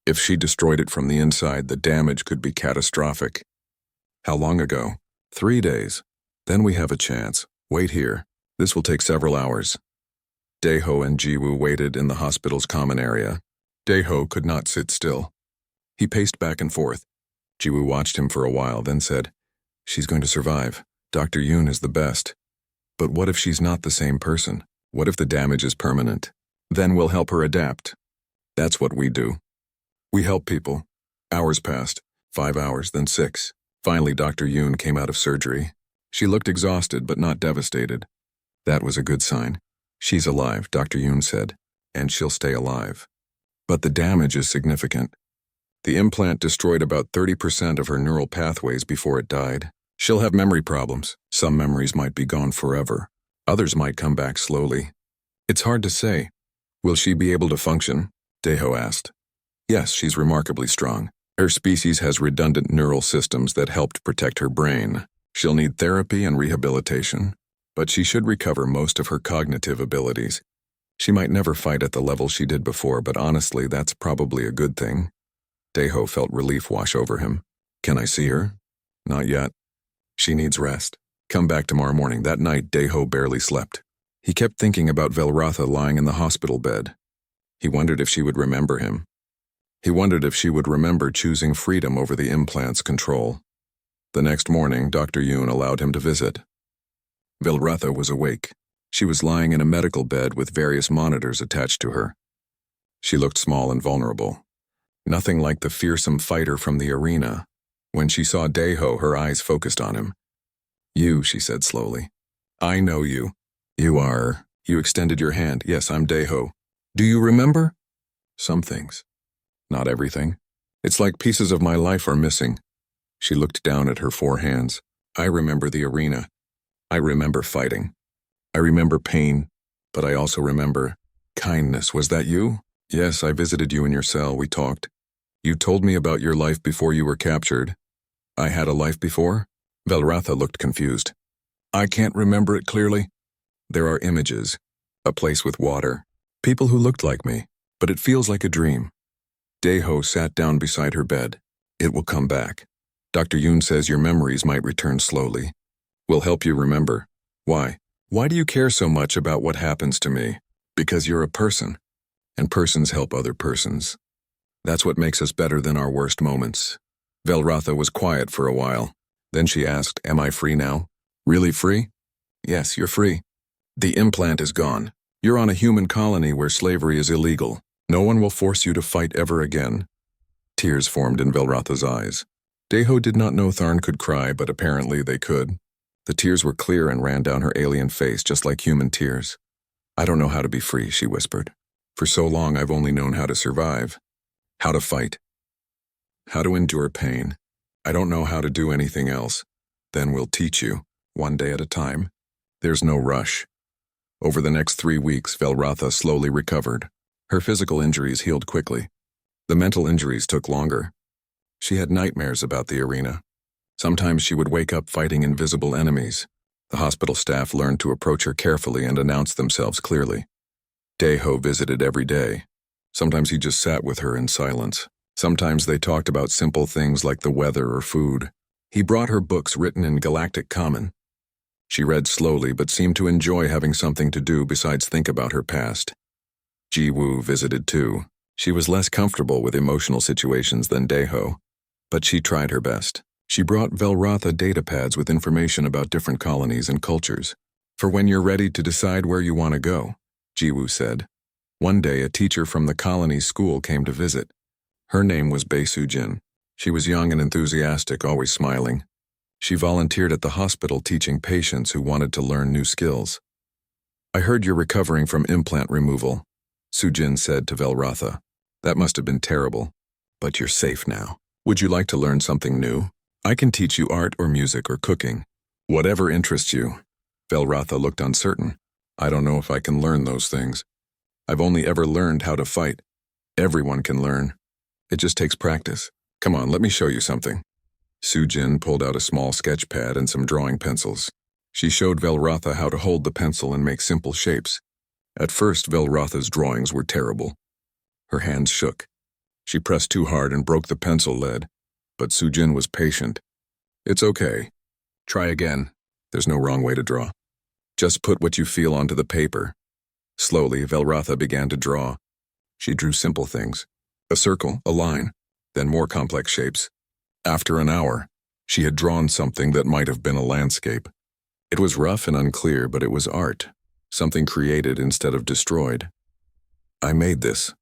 If she destroyed it from the inside, the damage could be catastrophic. How long ago? 3 days. Then we have a chance. Wait here. This will take several hours. Daeho and Jiwoo waited in the hospital's common area. Daeho could not sit still. He paced back and forth. Jiwoo watched him for a while, then said, "She's going to survive. Dr. Yoon is the best. But what if she's not the same person? What if the damage is permanent? Then we'll help her adapt. That's what we do. We help people." Hours passed. 5 hours, then 6. Finally, Dr. Yoon came out of surgery. She looked exhausted but not devastated. That was a good sign. "She's alive," Dr. Yoon said, "and she'll stay alive. But the damage is significant. The implant destroyed about 30% of her neural pathways before it died. She'll have memory problems. Some memories might be gone forever. Others might come back slowly. It's hard to say." "Will she be able to function?" Daeho asked. "Yes, she's remarkably strong. Her species has redundant neural systems that helped protect her brain. She'll need therapy and rehabilitation, but she should recover most of her cognitive abilities. She might never fight at the level she did before, but honestly, that's probably a good thing." Daeho felt relief wash over him. "Can I see her?" "Not yet. She needs rest. Come back tomorrow morning." That night, Daeho barely slept. He kept thinking about Velratha lying in the hospital bed. He wondered if she would remember him. He wondered if she would remember choosing freedom over the implant's control. The next morning, Dr. Yoon allowed him to visit. Velratha was awake. She was lying in a medical bed with various monitors attached to her. She looked small and vulnerable. Nothing like the fearsome fighter from the arena. When she saw Daeho, her eyes focused on him. "You," she said slowly. "I know you. You extended your hand. "Yes, I'm Daeho. Do you remember?" "Some things. Not everything. It's like pieces of my life are missing." She looked down at her 4 hands. "I remember the arena. I remember fighting. I remember pain, but I also remember kindness." "Was that you?" "Yes, I visited you in your cell. We talked. You told me about your life before you were captured." "I had a life before?" Velratha looked confused. "I can't remember it clearly." "There are images. A place with water. People who looked like me. But it feels like a dream." Daeho sat down beside her bed. "It will come back. Dr. Yoon says your memories might return slowly. We'll help you remember." "Why? Why do you care so much about what happens to me?" "Because you're a person. And persons help other persons. That's what makes us better than our worst moments." Velratha was quiet for a while. Then she asked, "Am I free now?" "Really free?" "Yes, you're free. The implant is gone. You're on a human colony where slavery is illegal. No one will force you to fight ever again." Tears formed in Velratha's eyes. Daeho did not know Tharn could cry, but apparently they could. The tears were clear and ran down her alien face just like human tears. "I don't know how to be free," she whispered. "For so long I've only known how to survive. How to fight. How to endure pain. I don't know how to do anything else. Then we'll teach you, one day at a time. There's no rush." Over the next 3 weeks, Velratha slowly recovered. Her physical injuries healed quickly. The mental injuries took longer. She had nightmares about the arena. Sometimes she would wake up fighting invisible enemies. The hospital staff learned to approach her carefully and announce themselves clearly. Daeho visited every day. Sometimes he just sat with her in silence. Sometimes they talked about simple things like the weather or food. He brought her books written in Galactic Common. She read slowly but seemed to enjoy having something to do besides think about her past. Jiwoo visited too. She was less comfortable with emotional situations than Daeho, but she tried her best. She brought Velratha datapads with information about different colonies and cultures. "For when you're ready to decide where you want to go," Jiwoo said. One day, a teacher from the colony's school came to visit. Her name was Bae Soo-jin. She was young and enthusiastic, always smiling. She volunteered at the hospital teaching patients who wanted to learn new skills. "I heard you're recovering from implant removal," Soo-jin said to Velratha. "That must have been terrible. But you're safe now. Would you like to learn something new? I can teach you art or music or cooking. Whatever interests you." Velratha looked uncertain. I don't know if I can learn those things. I've only ever learned how to fight. Everyone can learn. It just takes practice. Come on, let me show you something. Sujin pulled out a small sketch pad and some drawing pencils. She showed Velratha how to hold the pencil and make simple shapes. At first, Velratha's drawings were terrible. Her hands shook. She pressed too hard and broke the pencil lead, but Sujin was patient. It's okay. Try again. There's no wrong way to draw. Just put what you feel onto the paper. Slowly, Velratha began to draw. She drew simple things. A circle, a line, then more complex shapes. After an hour, she had drawn something that might have been a landscape. It was rough and unclear, but it was art, something created instead of destroyed. I made this,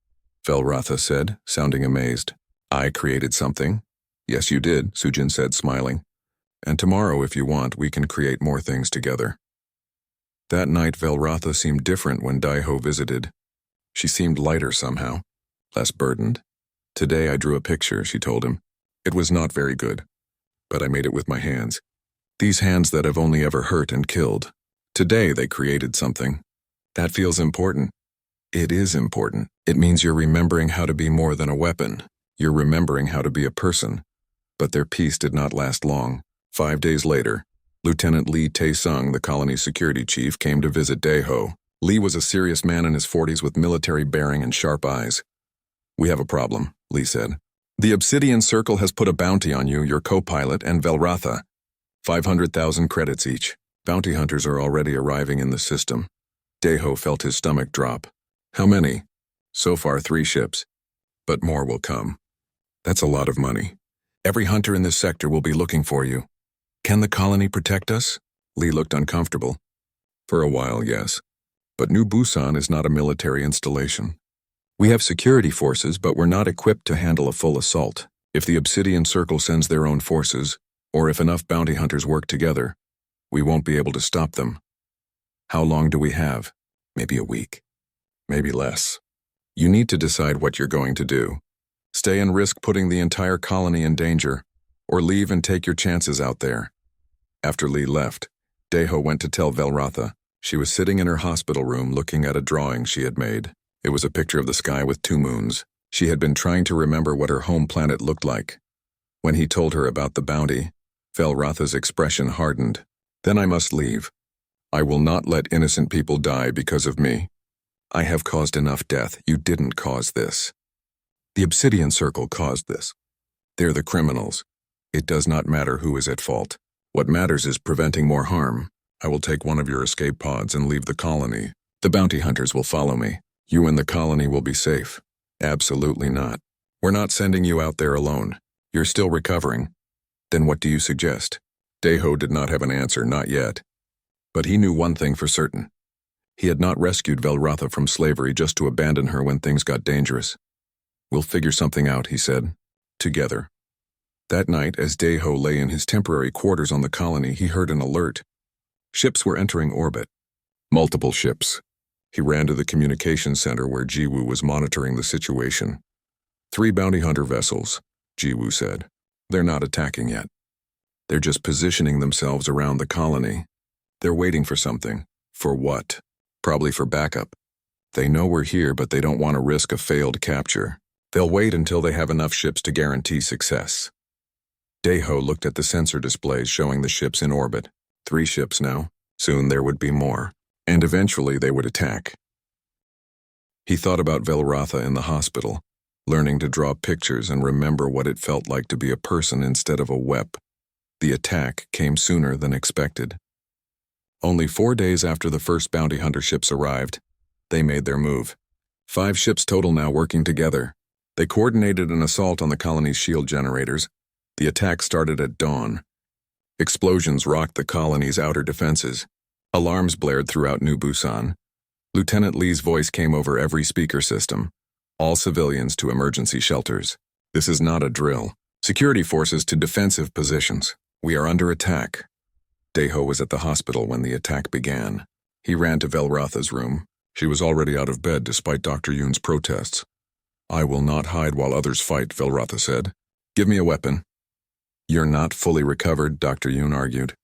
Velratha said, sounding amazed. I created something? Yes, you did, Sujin said, smiling. And tomorrow, if you want, we can create more things together. That night, Velratha seemed different when Daiho visited. She seemed lighter somehow, less burdened. Today I drew a picture, she told him. It was not very good, but I made it with my hands. These hands that have only ever hurt and killed. Today they created something. That feels important. It is important. It means you're remembering how to be more than a weapon. You're remembering how to be a person. But their peace did not last long. 5 days later, Lieutenant Lee Tae-sung, the colony's security chief, came to visit Daiho. Lee was a serious man in his 40s with military bearing and sharp eyes. We have a problem, Lee said. The Obsidian Circle has put a bounty on you, your co-pilot, and Velratha. 500,000 credits each. Bounty hunters are already arriving in the system. Daiho felt his stomach drop. How many? So far 3 ships. But more will come. That's a lot of money. Every hunter in this sector will be looking for you. Can the colony protect us? Lee looked uncomfortable. For a while, yes. But New Busan is not a military installation. We have security forces, but we're not equipped to handle a full assault. If the Obsidian Circle sends their own forces, or if enough bounty hunters work together, we won't be able to stop them. How long do we have? Maybe a week. Maybe less. You need to decide what you're going to do. Stay and risk putting the entire colony in danger, or leave and take your chances out there. After Lee left, Daiho went to tell Velratha. She was sitting in her hospital room looking at a drawing she had made. It was a picture of the sky with 2 moons. She had been trying to remember what her home planet looked like. When he told her about the bounty, Velratha's expression hardened. Then I must leave. I will not let innocent people die because of me. I have caused enough death. You didn't cause this. The Obsidian Circle caused this. They're the criminals. It does not matter who is at fault. What matters is preventing more harm. I will take one of your escape pods and leave the colony. The bounty hunters will follow me. You and the colony will be safe. Absolutely not. We're not sending you out there alone. You're still recovering. Then what do you suggest? Daiho did not have an answer, not yet. But he knew one thing for certain. He had not rescued Velratha from slavery just to abandon her when things got dangerous. We'll figure something out, he said. Together. That night, as Daiho lay in his temporary quarters on the colony, he heard an alert. Ships were entering orbit. Multiple ships. He ran to the communications center where Jiwoo was monitoring the situation. 3 bounty hunter vessels, Jiwoo said. They're not attacking yet. They're just positioning themselves around the colony. They're waiting for something. For what? Probably for backup. They know we're here, but they don't want to risk a failed capture. They'll wait until they have enough ships to guarantee success. Daiho looked at the sensor displays showing the ships in orbit. 3 ships now. Soon there would be more. And eventually they would attack. He thought about Velratha in the hospital, learning to draw pictures and remember what it felt like to be a person instead of a wep. The attack came sooner than expected. Only 4 days after the first bounty hunter ships arrived, they made their move. 5 ships total now working together. They coordinated an assault on the colony's shield generators. The attack started at dawn. Explosions rocked the colony's outer defenses. Alarms blared throughout New Busan. Lieutenant Lee's voice came over every speaker system. All civilians to emergency shelters. This is not a drill. Security forces to defensive positions. We are under attack. Daiho was at the hospital when the attack began. He ran to Velratha's room. She was already out of bed despite Dr. Yoon's protests. I will not hide while others fight, Velratha said. Give me a weapon. You're not fully recovered, Dr. Yoon argued.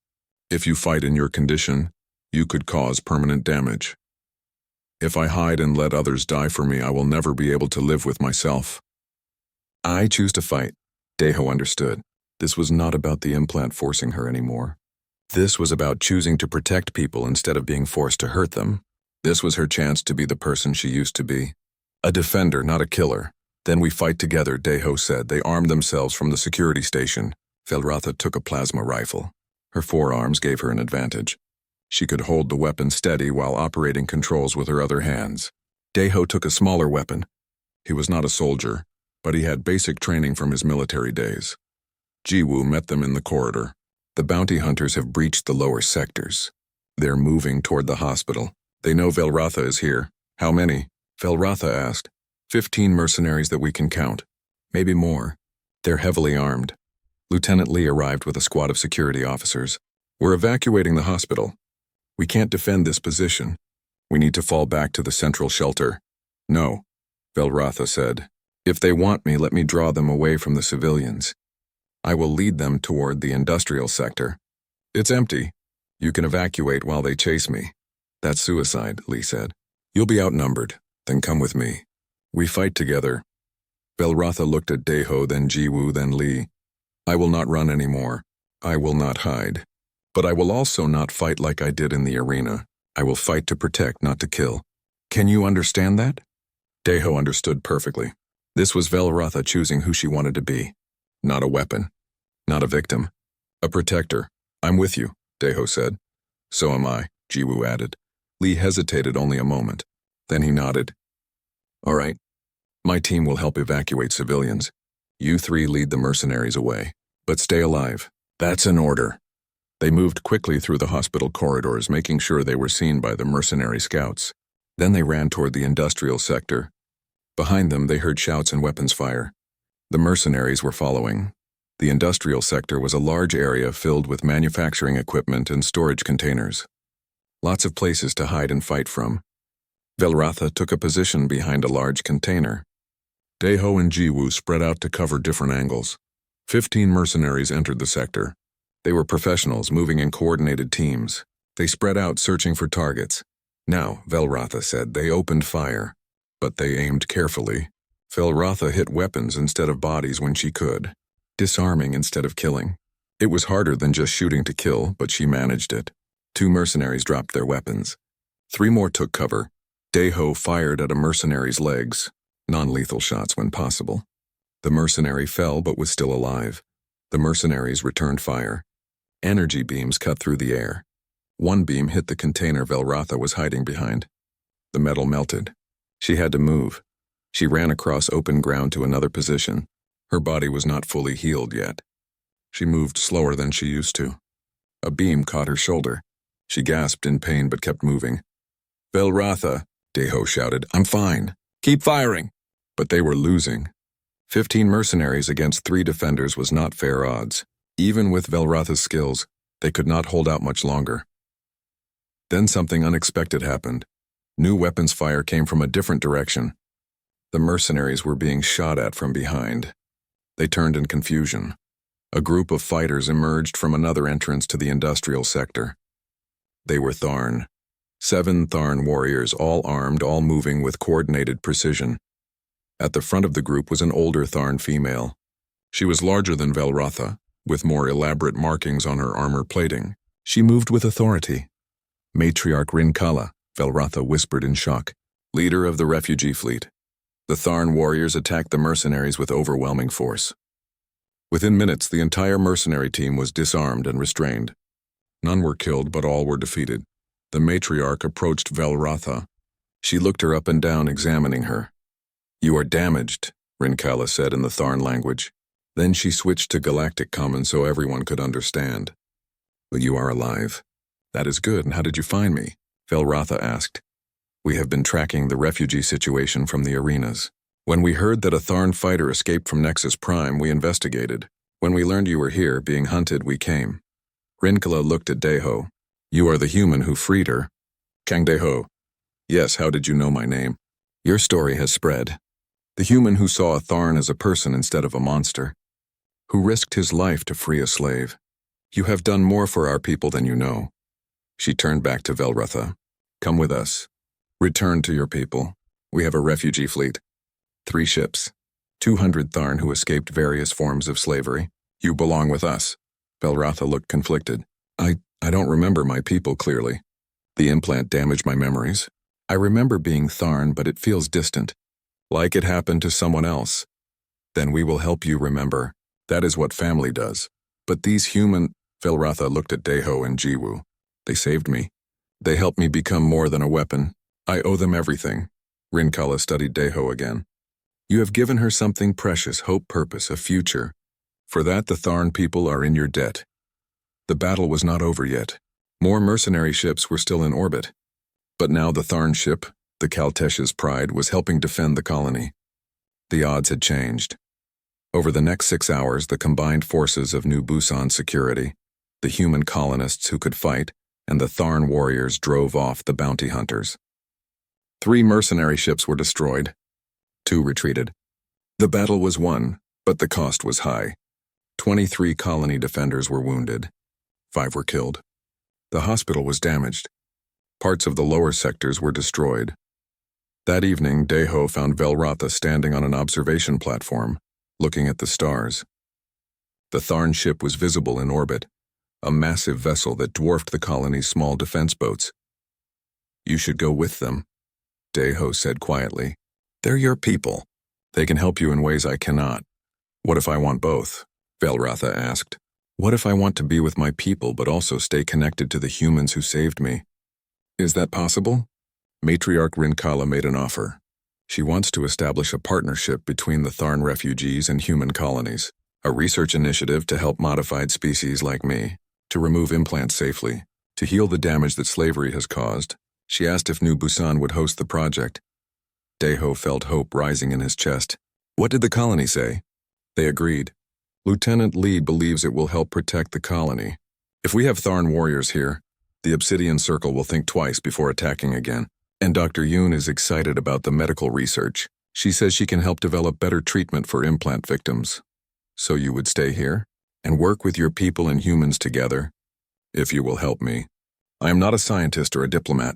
If you fight in your condition, You could cause permanent damage. If I hide and let others die for me, I will never be able to live with myself. I choose to fight. Daeho understood. This was not about the implant forcing her anymore. This was about choosing to protect people instead of being forced to hurt them. This was her chance to be the person she used to be. A defender, not a killer. Then we fight together, Daeho said. They armed themselves from the security station. Velratha took a plasma rifle. Her forearms gave her an advantage. She could hold the weapon steady while operating controls with her other hands. Daeho took a smaller weapon. He was not a soldier, but he had basic training from his military days. Jiwoo met them in the corridor. The bounty hunters have breached the lower sectors. They're moving toward the hospital. They know Velratha is here. How many? Velratha asked. 15 mercenaries that we can count. Maybe more. They're heavily armed. Lieutenant Lee arrived with a squad of security officers. We're evacuating the hospital. We can't defend this position. We need to fall back to the central shelter. No, Velratha said. If they want me, let me draw them away from the civilians. I will lead them toward the industrial sector. It's empty. You can evacuate while they chase me. That's suicide, Lee said. You'll be outnumbered. Then come with me. We fight together. Velratha looked at Daeho, then Jiwoo, then Lee. I will not run anymore. I will not hide. But I will also not fight like I did in the arena. I will fight to protect, not to kill. Can you understand that? Daeho understood perfectly. This was Velratha choosing who she wanted to be. Not a weapon. Not a victim. A protector. I'm with you, Daeho said. So am I, Jiwoo added. Lee hesitated only a moment. Then he nodded. All right. My team will help evacuate civilians. You three lead the mercenaries away. But stay alive. That's an order. They moved quickly through the hospital corridors, making sure they were seen by the mercenary scouts. Then they ran toward the industrial sector. Behind them, they heard shouts and weapons fire. The mercenaries were following. The industrial sector was a large area filled with manufacturing equipment and storage containers. Lots of places to hide and fight from. Velratha took a position behind a large container. Daeho and Jiwoo spread out to cover different angles. 15 mercenaries entered the sector. They were professionals moving in coordinated teams. They spread out searching for targets. Now, Velratha said, they opened fire. But they aimed carefully. Velratha hit weapons instead of bodies when she could. Disarming instead of killing. It was harder than just shooting to kill, but she managed it. 2 mercenaries dropped their weapons. 3 more took cover. Daeho fired at a mercenary's legs. Non-lethal shots when possible. The mercenary fell but was still alive. The mercenaries returned fire. Energy beams cut through the air. One beam hit the container Velratha was hiding behind. The metal melted. She had to move. She ran across open ground to another position. Her body was not fully healed yet. She moved slower than she used to. A beam caught her shoulder. She gasped in pain but kept moving. Velratha, Daeho shouted, I'm fine. Keep firing. But they were losing. 15 mercenaries against 3 defenders was not fair odds. Even with Velratha's skills, they could not hold out much longer. Then something unexpected happened. New weapons fire came from a different direction. The mercenaries were being shot at from behind. They turned in confusion. A group of fighters emerged from another entrance to the industrial sector. They were Tharn. 7 Tharn warriors, all armed, all moving with coordinated precision. At the front of the group was an older Tharn female. She was larger than Velratha, with more elaborate markings on her armor plating. She moved with authority. Matriarch Rinkala, Velratha whispered in shock, leader of the refugee fleet. The Tharn warriors attacked the mercenaries with overwhelming force. Within minutes, the entire mercenary team was disarmed and restrained. None were killed, but all were defeated. The matriarch approached Velratha. She looked her up and down, examining her. You are damaged, Rinkala said in the Tharn language. Then she switched to Galactic Common so everyone could understand. But you are alive. That is good, and how did you find me? Velratha asked. We have been tracking the refugee situation from the arenas. When we heard that a Tharn fighter escaped from Nexus Prime, we investigated. When we learned you were here, being hunted, we came. Rinkala looked at Daeho. You are the human who freed her. Kang Daeho. Yes, how did you know my name? Your story has spread. The human who saw a Tharn as a person instead of a monster. Who risked his life to free a slave. You have done more for our people than you know. She turned back to Velrutha. Come with us. Return to your people. We have a refugee fleet. 3 ships. 200 Tharn who escaped various forms of slavery. You belong with us. Velrutha looked conflicted. I don't remember my people clearly. The implant damaged my memories. I remember being Tharn, but it feels distant. Like it happened to someone else. Then we will help you remember. That is what family does. But these human... Velrutha looked at Deho and Jiwoo. They saved me. They helped me become more than a weapon. I owe them everything. Rinkala studied Deho again. You have given her something precious, hope, purpose, a future. For that the Tharn people are in your debt. The battle was not over yet. More mercenary ships were still in orbit. But now the Tharn ship, the Kaltesh's pride, was helping defend the colony. The odds had changed. Over the next 6 hours, the combined forces of New Busan security, the human colonists who could fight, and the Tharn warriors drove off the bounty hunters. 3 mercenary ships were destroyed. 2 retreated. The battle was won, but the cost was high. 23 colony defenders were wounded. 5 were killed. The hospital was damaged. Parts of the lower sectors were destroyed. That evening, Deho found Velrutha standing on an observation platform, looking at the stars. The Tharn ship was visible in orbit, a massive vessel that dwarfed the colony's small defense boats. You should go with them, Deho said quietly. They're your people. They can help you in ways I cannot. What if I want both? Velrutha asked. What if I want to be with my people but also stay connected to the humans who saved me? Is that possible? Matriarch Rinkala made an offer. She wants to establish a partnership between the Tharn refugees and human colonies, a research initiative to help modified species like me, to remove implants safely, to heal the damage that slavery has caused. She asked if New Busan would host the project. Deho felt hope rising in his chest. What did the colony say? They agreed. Lieutenant Lee believes it will help protect the colony. If we have Tharn warriors here, the Obsidian Circle will think twice before attacking again. And Dr. Yoon is excited about the medical research. She says she can help develop better treatment for implant victims. So you would stay here and work with your people and humans together? If you will help me. I am not a scientist or a diplomat,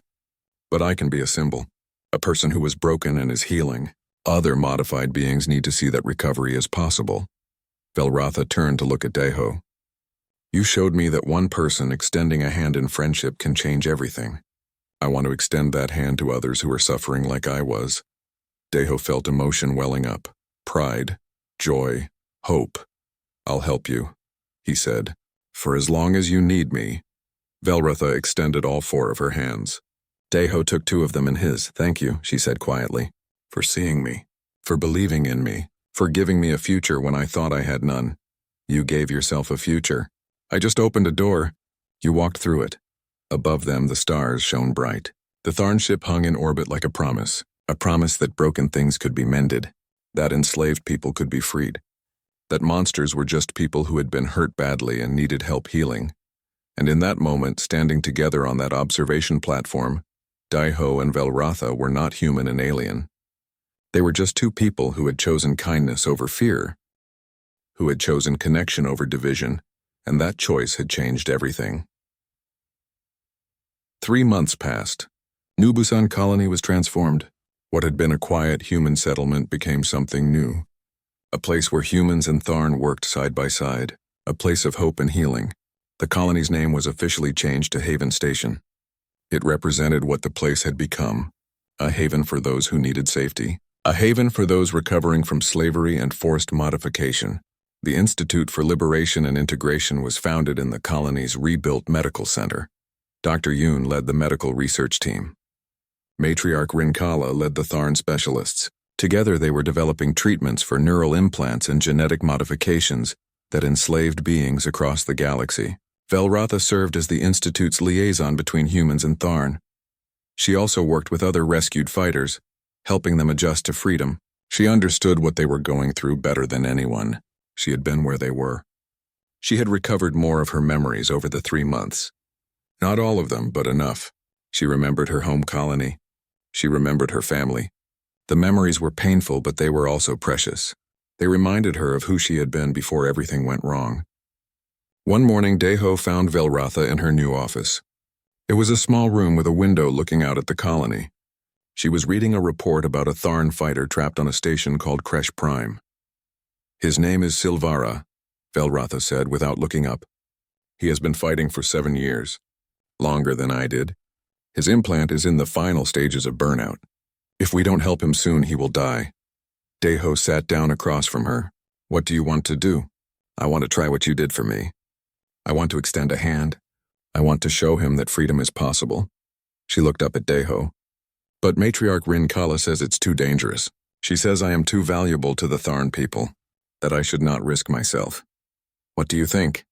but I can be a symbol, a person who is broken and is healing. Other modified beings need to see that recovery is possible. Velrutha turned to look at Deho. You showed me that one person extending a hand in friendship can change everything. I want to extend that hand to others who are suffering like I was. Deho felt emotion welling up. Pride, joy, hope. I'll help you, he said. For as long as you need me. Velrutha extended all 4 of her hands. Deho took 2 of them in his. Thank you, she said quietly. For seeing me. For believing in me. For giving me a future when I thought I had none. You gave yourself a future. I just opened a door. You walked through it. Above them, the stars shone bright. The Tharn ship hung in orbit like a promise that broken things could be mended, that enslaved people could be freed, that monsters were just people who had been hurt badly and needed help healing. And in that moment, standing together on that observation platform, Deho and Velrutha were not human and alien. They were just 2 people who had chosen kindness over fear, who had chosen connection over division, and that choice had changed everything. 3 months passed. New Busan colony was transformed. What had been a quiet human settlement became something new. A place where humans and Tharn worked side by side. A place of hope and healing. The colony's name was officially changed to Haven Station. It represented what the place had become. A haven for those who needed safety. A haven for those recovering from slavery and forced modification. The Institute for Liberation and Integration was founded in the colony's rebuilt medical center. Dr. Yoon led the medical research team. Matriarch Rinkala led the Tharn specialists. Together they were developing treatments for neural implants and genetic modifications that enslaved beings across the galaxy. Velrutha served as the Institute's liaison between humans and Tharn. She also worked with other rescued fighters, helping them adjust to freedom. She understood what they were going through better than anyone. She had been where they were. She had recovered more of her memories over the 3 months. Not all of them, but enough. She remembered her home colony. She remembered her family. The memories were painful, but they were also precious. They reminded her of who she had been before everything went wrong. One morning, Deho found Velrutha in her new office. It was a small room with a window looking out at the colony. She was reading a report about a Tharn fighter trapped on a station called Kresh Prime. "His name is Silvara," Velratha said without looking up. "He has been fighting for 7 years. Longer than I did. His implant is in the final stages of burnout. If we don't help him soon, he will die." Deho sat down across from her. "What do you want to do?" "I want to try what you did for me. I want to extend a hand. I want to show him that freedom is possible." She looked up at Deho. "But Matriarch Rinkala says it's too dangerous. She says I am too valuable to the Tharn people, that I should not risk myself. What do you think?"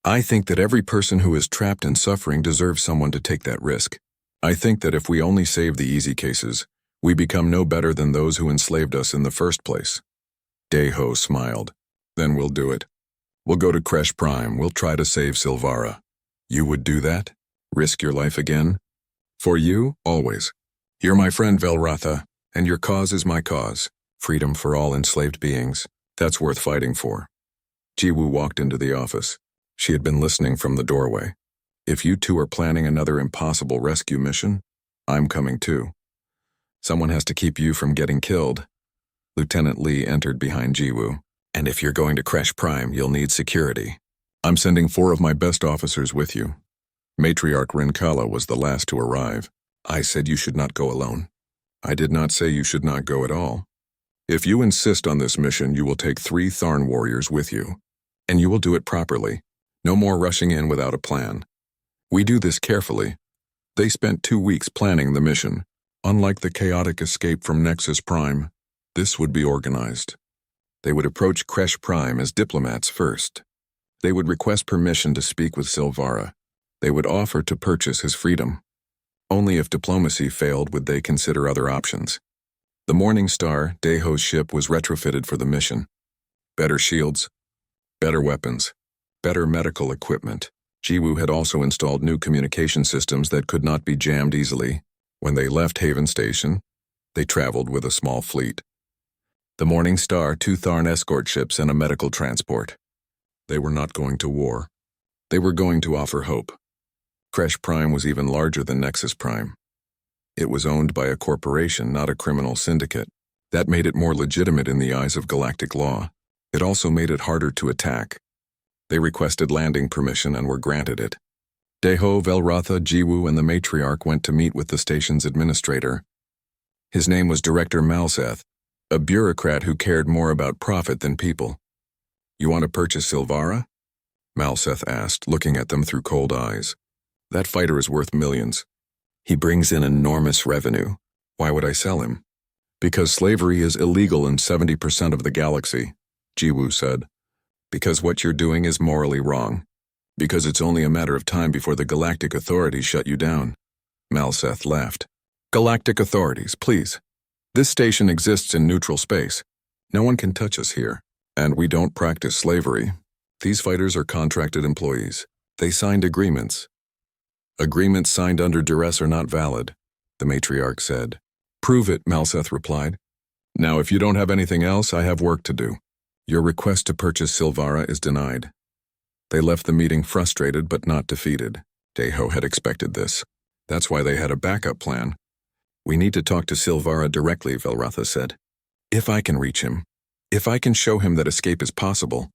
"I think that every person who is trapped and suffering deserves someone to take that risk. I think that if we only save the easy cases, we become no better than those who enslaved us in the first place." Deho smiled. "Then we'll do it. We'll go to Kresh Prime. We'll try to save Silvara." "You would do that? Risk your life again?" "For you, always. You're my friend, Velratha, and your cause is my cause. Freedom for all enslaved beings. That's worth fighting for." Jiwoo walked into the office. She had been listening from the doorway. "If you two are planning another impossible rescue mission, I'm coming too. Someone has to keep you from getting killed." Lieutenant Lee entered behind Jiwoo. "And if you're going to Kresh Prime, you'll need security. I'm sending 4 of my best officers with you." Matriarch Rinkala was the last to arrive. "I said you should not go alone." "I did not say you should not go at all. If you insist on this mission, you will take 3 Tharn warriors with you. And you will do it properly. No more rushing in without a plan. We do this carefully." They spent 2 weeks planning the mission. Unlike the chaotic escape from Nexus Prime, this would be organized. They would approach Kresh Prime as diplomats first. They would request permission to speak with Silvara. They would offer to purchase his freedom. Only if diplomacy failed would they consider other options. The Morning Star, Deho's ship, was retrofitted for the mission. Better shields, better weapons, better medical equipment. Jiwoo had also installed new communication systems that could not be jammed easily. When they left Haven Station, they traveled with a small fleet. The Morning Star, 2 Tharn escort ships, and a medical transport. They were not going to war. They were going to offer hope. Kresh Prime was even larger than Nexus Prime. It was owned by a corporation, not a criminal syndicate. That made it more legitimate in the eyes of galactic law. It also made it harder to attack. They requested landing permission and were granted it. Deho, Velratha, Jiwoo, and the Matriarch went to meet with the station's administrator. His name was Director Malseth, a bureaucrat who cared more about profit than people. "You want to purchase Silvara?" Malseth asked, looking at them through cold eyes. "That fighter is worth millions. He brings in enormous revenue. Why would I sell him?" "Because slavery is illegal in 70% of the galaxy," Jiwoo said. "Because what you're doing is morally wrong. Because it's only a matter of time before the galactic authorities shut you down." Malseth laughed. "Galactic authorities, please. This station exists in neutral space. No one can touch us here. And we don't practice slavery. These fighters are contracted employees. They signed agreements." "Agreements signed under duress are not valid," the Matriarch said. "Prove it," Malseth replied. "Now, if you don't have anything else, I have work to do. Your request to purchase Silvara is denied." They left the meeting frustrated but not defeated. Deho had expected this. That's why they had a backup plan. "We need to talk to Silvara directly," Velratha said. "If I can reach him, if I can show him that escape is possible,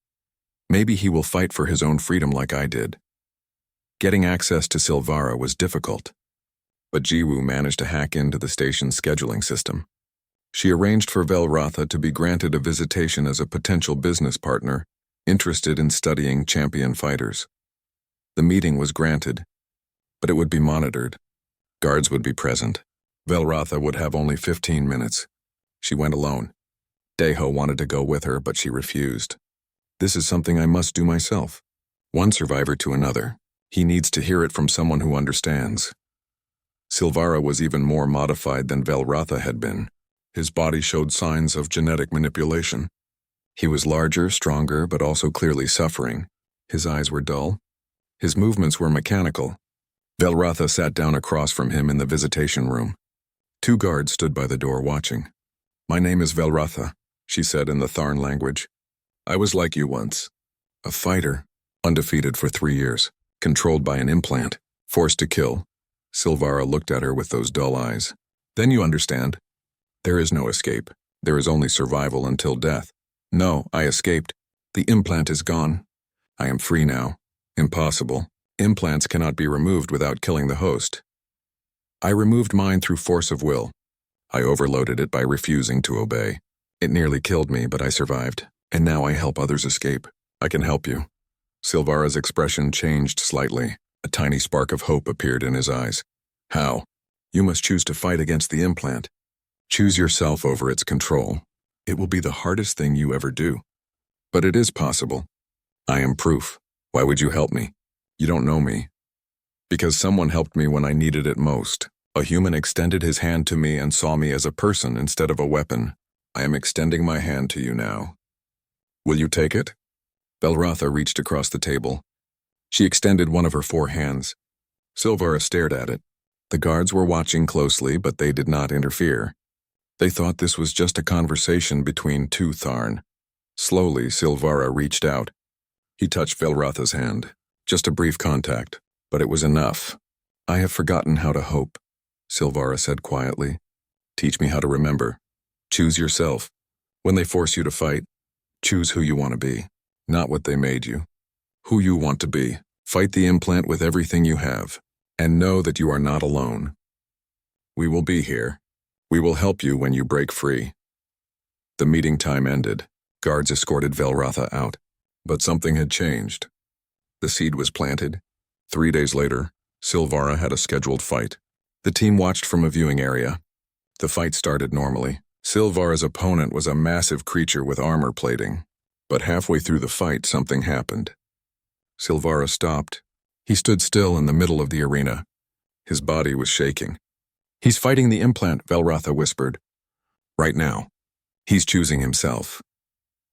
maybe he will fight for his own freedom like I did." Getting access to Silvara was difficult, but Jiwoo managed to hack into the station's scheduling system. She arranged for Velratha to be granted a visitation as a potential business partner interested in studying champion fighters. The meeting was granted, but it would be monitored. Guards would be present. Velratha would have only 15 minutes. She went alone. Deho wanted to go with her, but she refused. "This is something I must do myself. One survivor to another. He needs to hear it from someone who understands." Silvara was even more modified than Velratha had been. His body showed signs of genetic manipulation. He was larger, stronger, but also clearly suffering. His eyes were dull. His movements were mechanical. Velratha sat down across from him in the visitation room. 2 guards stood by the door watching. "My name is Velratha," she said in the Tharn language. "I was like you once. A fighter, undefeated for 3 years, controlled by an implant, forced to kill, Silvara looked at her with those dull eyes. Then you understand. There is no escape. There is only survival until death. No, I escaped. The implant is gone. I am free now. Impossible. Implants cannot be removed without killing the host. I removed mine through force of will. I overloaded it by refusing to obey. It nearly killed me, but I survived. And now I help others escape. I can help you. Silvara's expression changed slightly. A tiny spark of hope appeared in his eyes. How? You must choose to fight against the implant. Choose yourself over its control. It will be the hardest thing you ever do. But it is possible. I am proof. Why would you help me? You don't know me. Because someone helped me when I needed it most. A human extended his hand to me and saw me as a person instead of a weapon. I am extending my hand to you now. Will you take it? Belratha reached across the table. She extended one of her 4 hands. Silvara stared at it. The guards were watching closely, but they did not interfere. They thought this was just a conversation between 2 Tharn. Slowly, Silvara reached out. He touched Belratha's hand. Just a brief contact, but it was enough. I have forgotten how to hope, Silvara said quietly. Teach me how to remember. Choose yourself. When they force you to fight, choose who you want to be, not what they made you. Who you want to be. Fight the implant with everything you have, and know that you are not alone. We will be here. We will help you when you break free. The meeting time ended. Guards escorted Belratha out, but something had changed. The seed was planted. 3 days later, Silvara had a scheduled fight. The team watched from a viewing area. The fight started normally. Silvara's opponent was a massive creature with armor plating. But halfway through the fight, something happened. Silvara stopped. He stood still in the middle of the arena. His body was shaking. He's fighting the implant, Belratha whispered. Right now. He's choosing himself.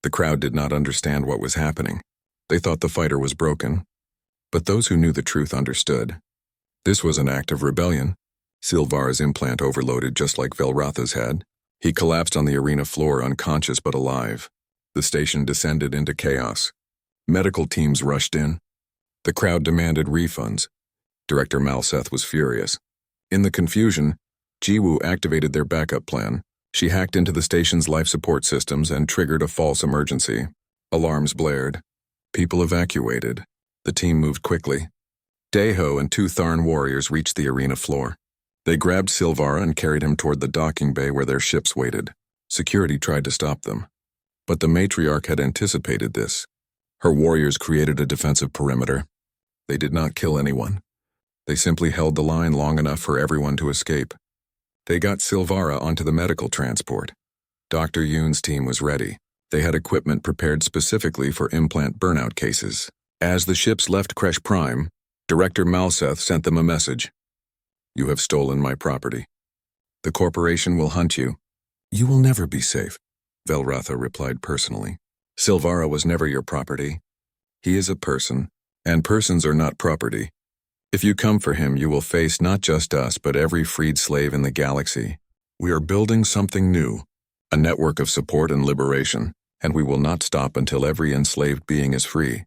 The crowd did not understand what was happening. They thought the fighter was broken. But those who knew the truth understood. This was an act of rebellion. Silvara's implant overloaded just like Belratha's had. He collapsed on the arena floor unconscious but alive. The station descended into chaos. Medical teams rushed in. The crowd demanded refunds. Director Malseth was furious. In the confusion, Jiwoo activated their backup plan. She hacked into the station's life support systems and triggered a false emergency. Alarms blared. People evacuated. The team moved quickly. Daeho and 2 Tharn warriors reached the arena floor. They grabbed Silvara and carried him toward the docking bay where their ships waited. Security tried to stop them. But the matriarch had anticipated this. Her warriors created a defensive perimeter. They did not kill anyone. They simply held the line long enough for everyone to escape. They got Silvara onto the medical transport. Dr. Yoon's team was ready. They had equipment prepared specifically for implant burnout cases. As the ships left Kresh Prime, Director Malseth sent them a message. You have stolen my property. The corporation will hunt you. You will never be safe, Belratha replied personally. Silvara was never your property. He is a person, and persons are not property. If you come for him, you will face not just us, but every freed slave in the galaxy. We are building something new, a network of support and liberation, and we will not stop until every enslaved being is free.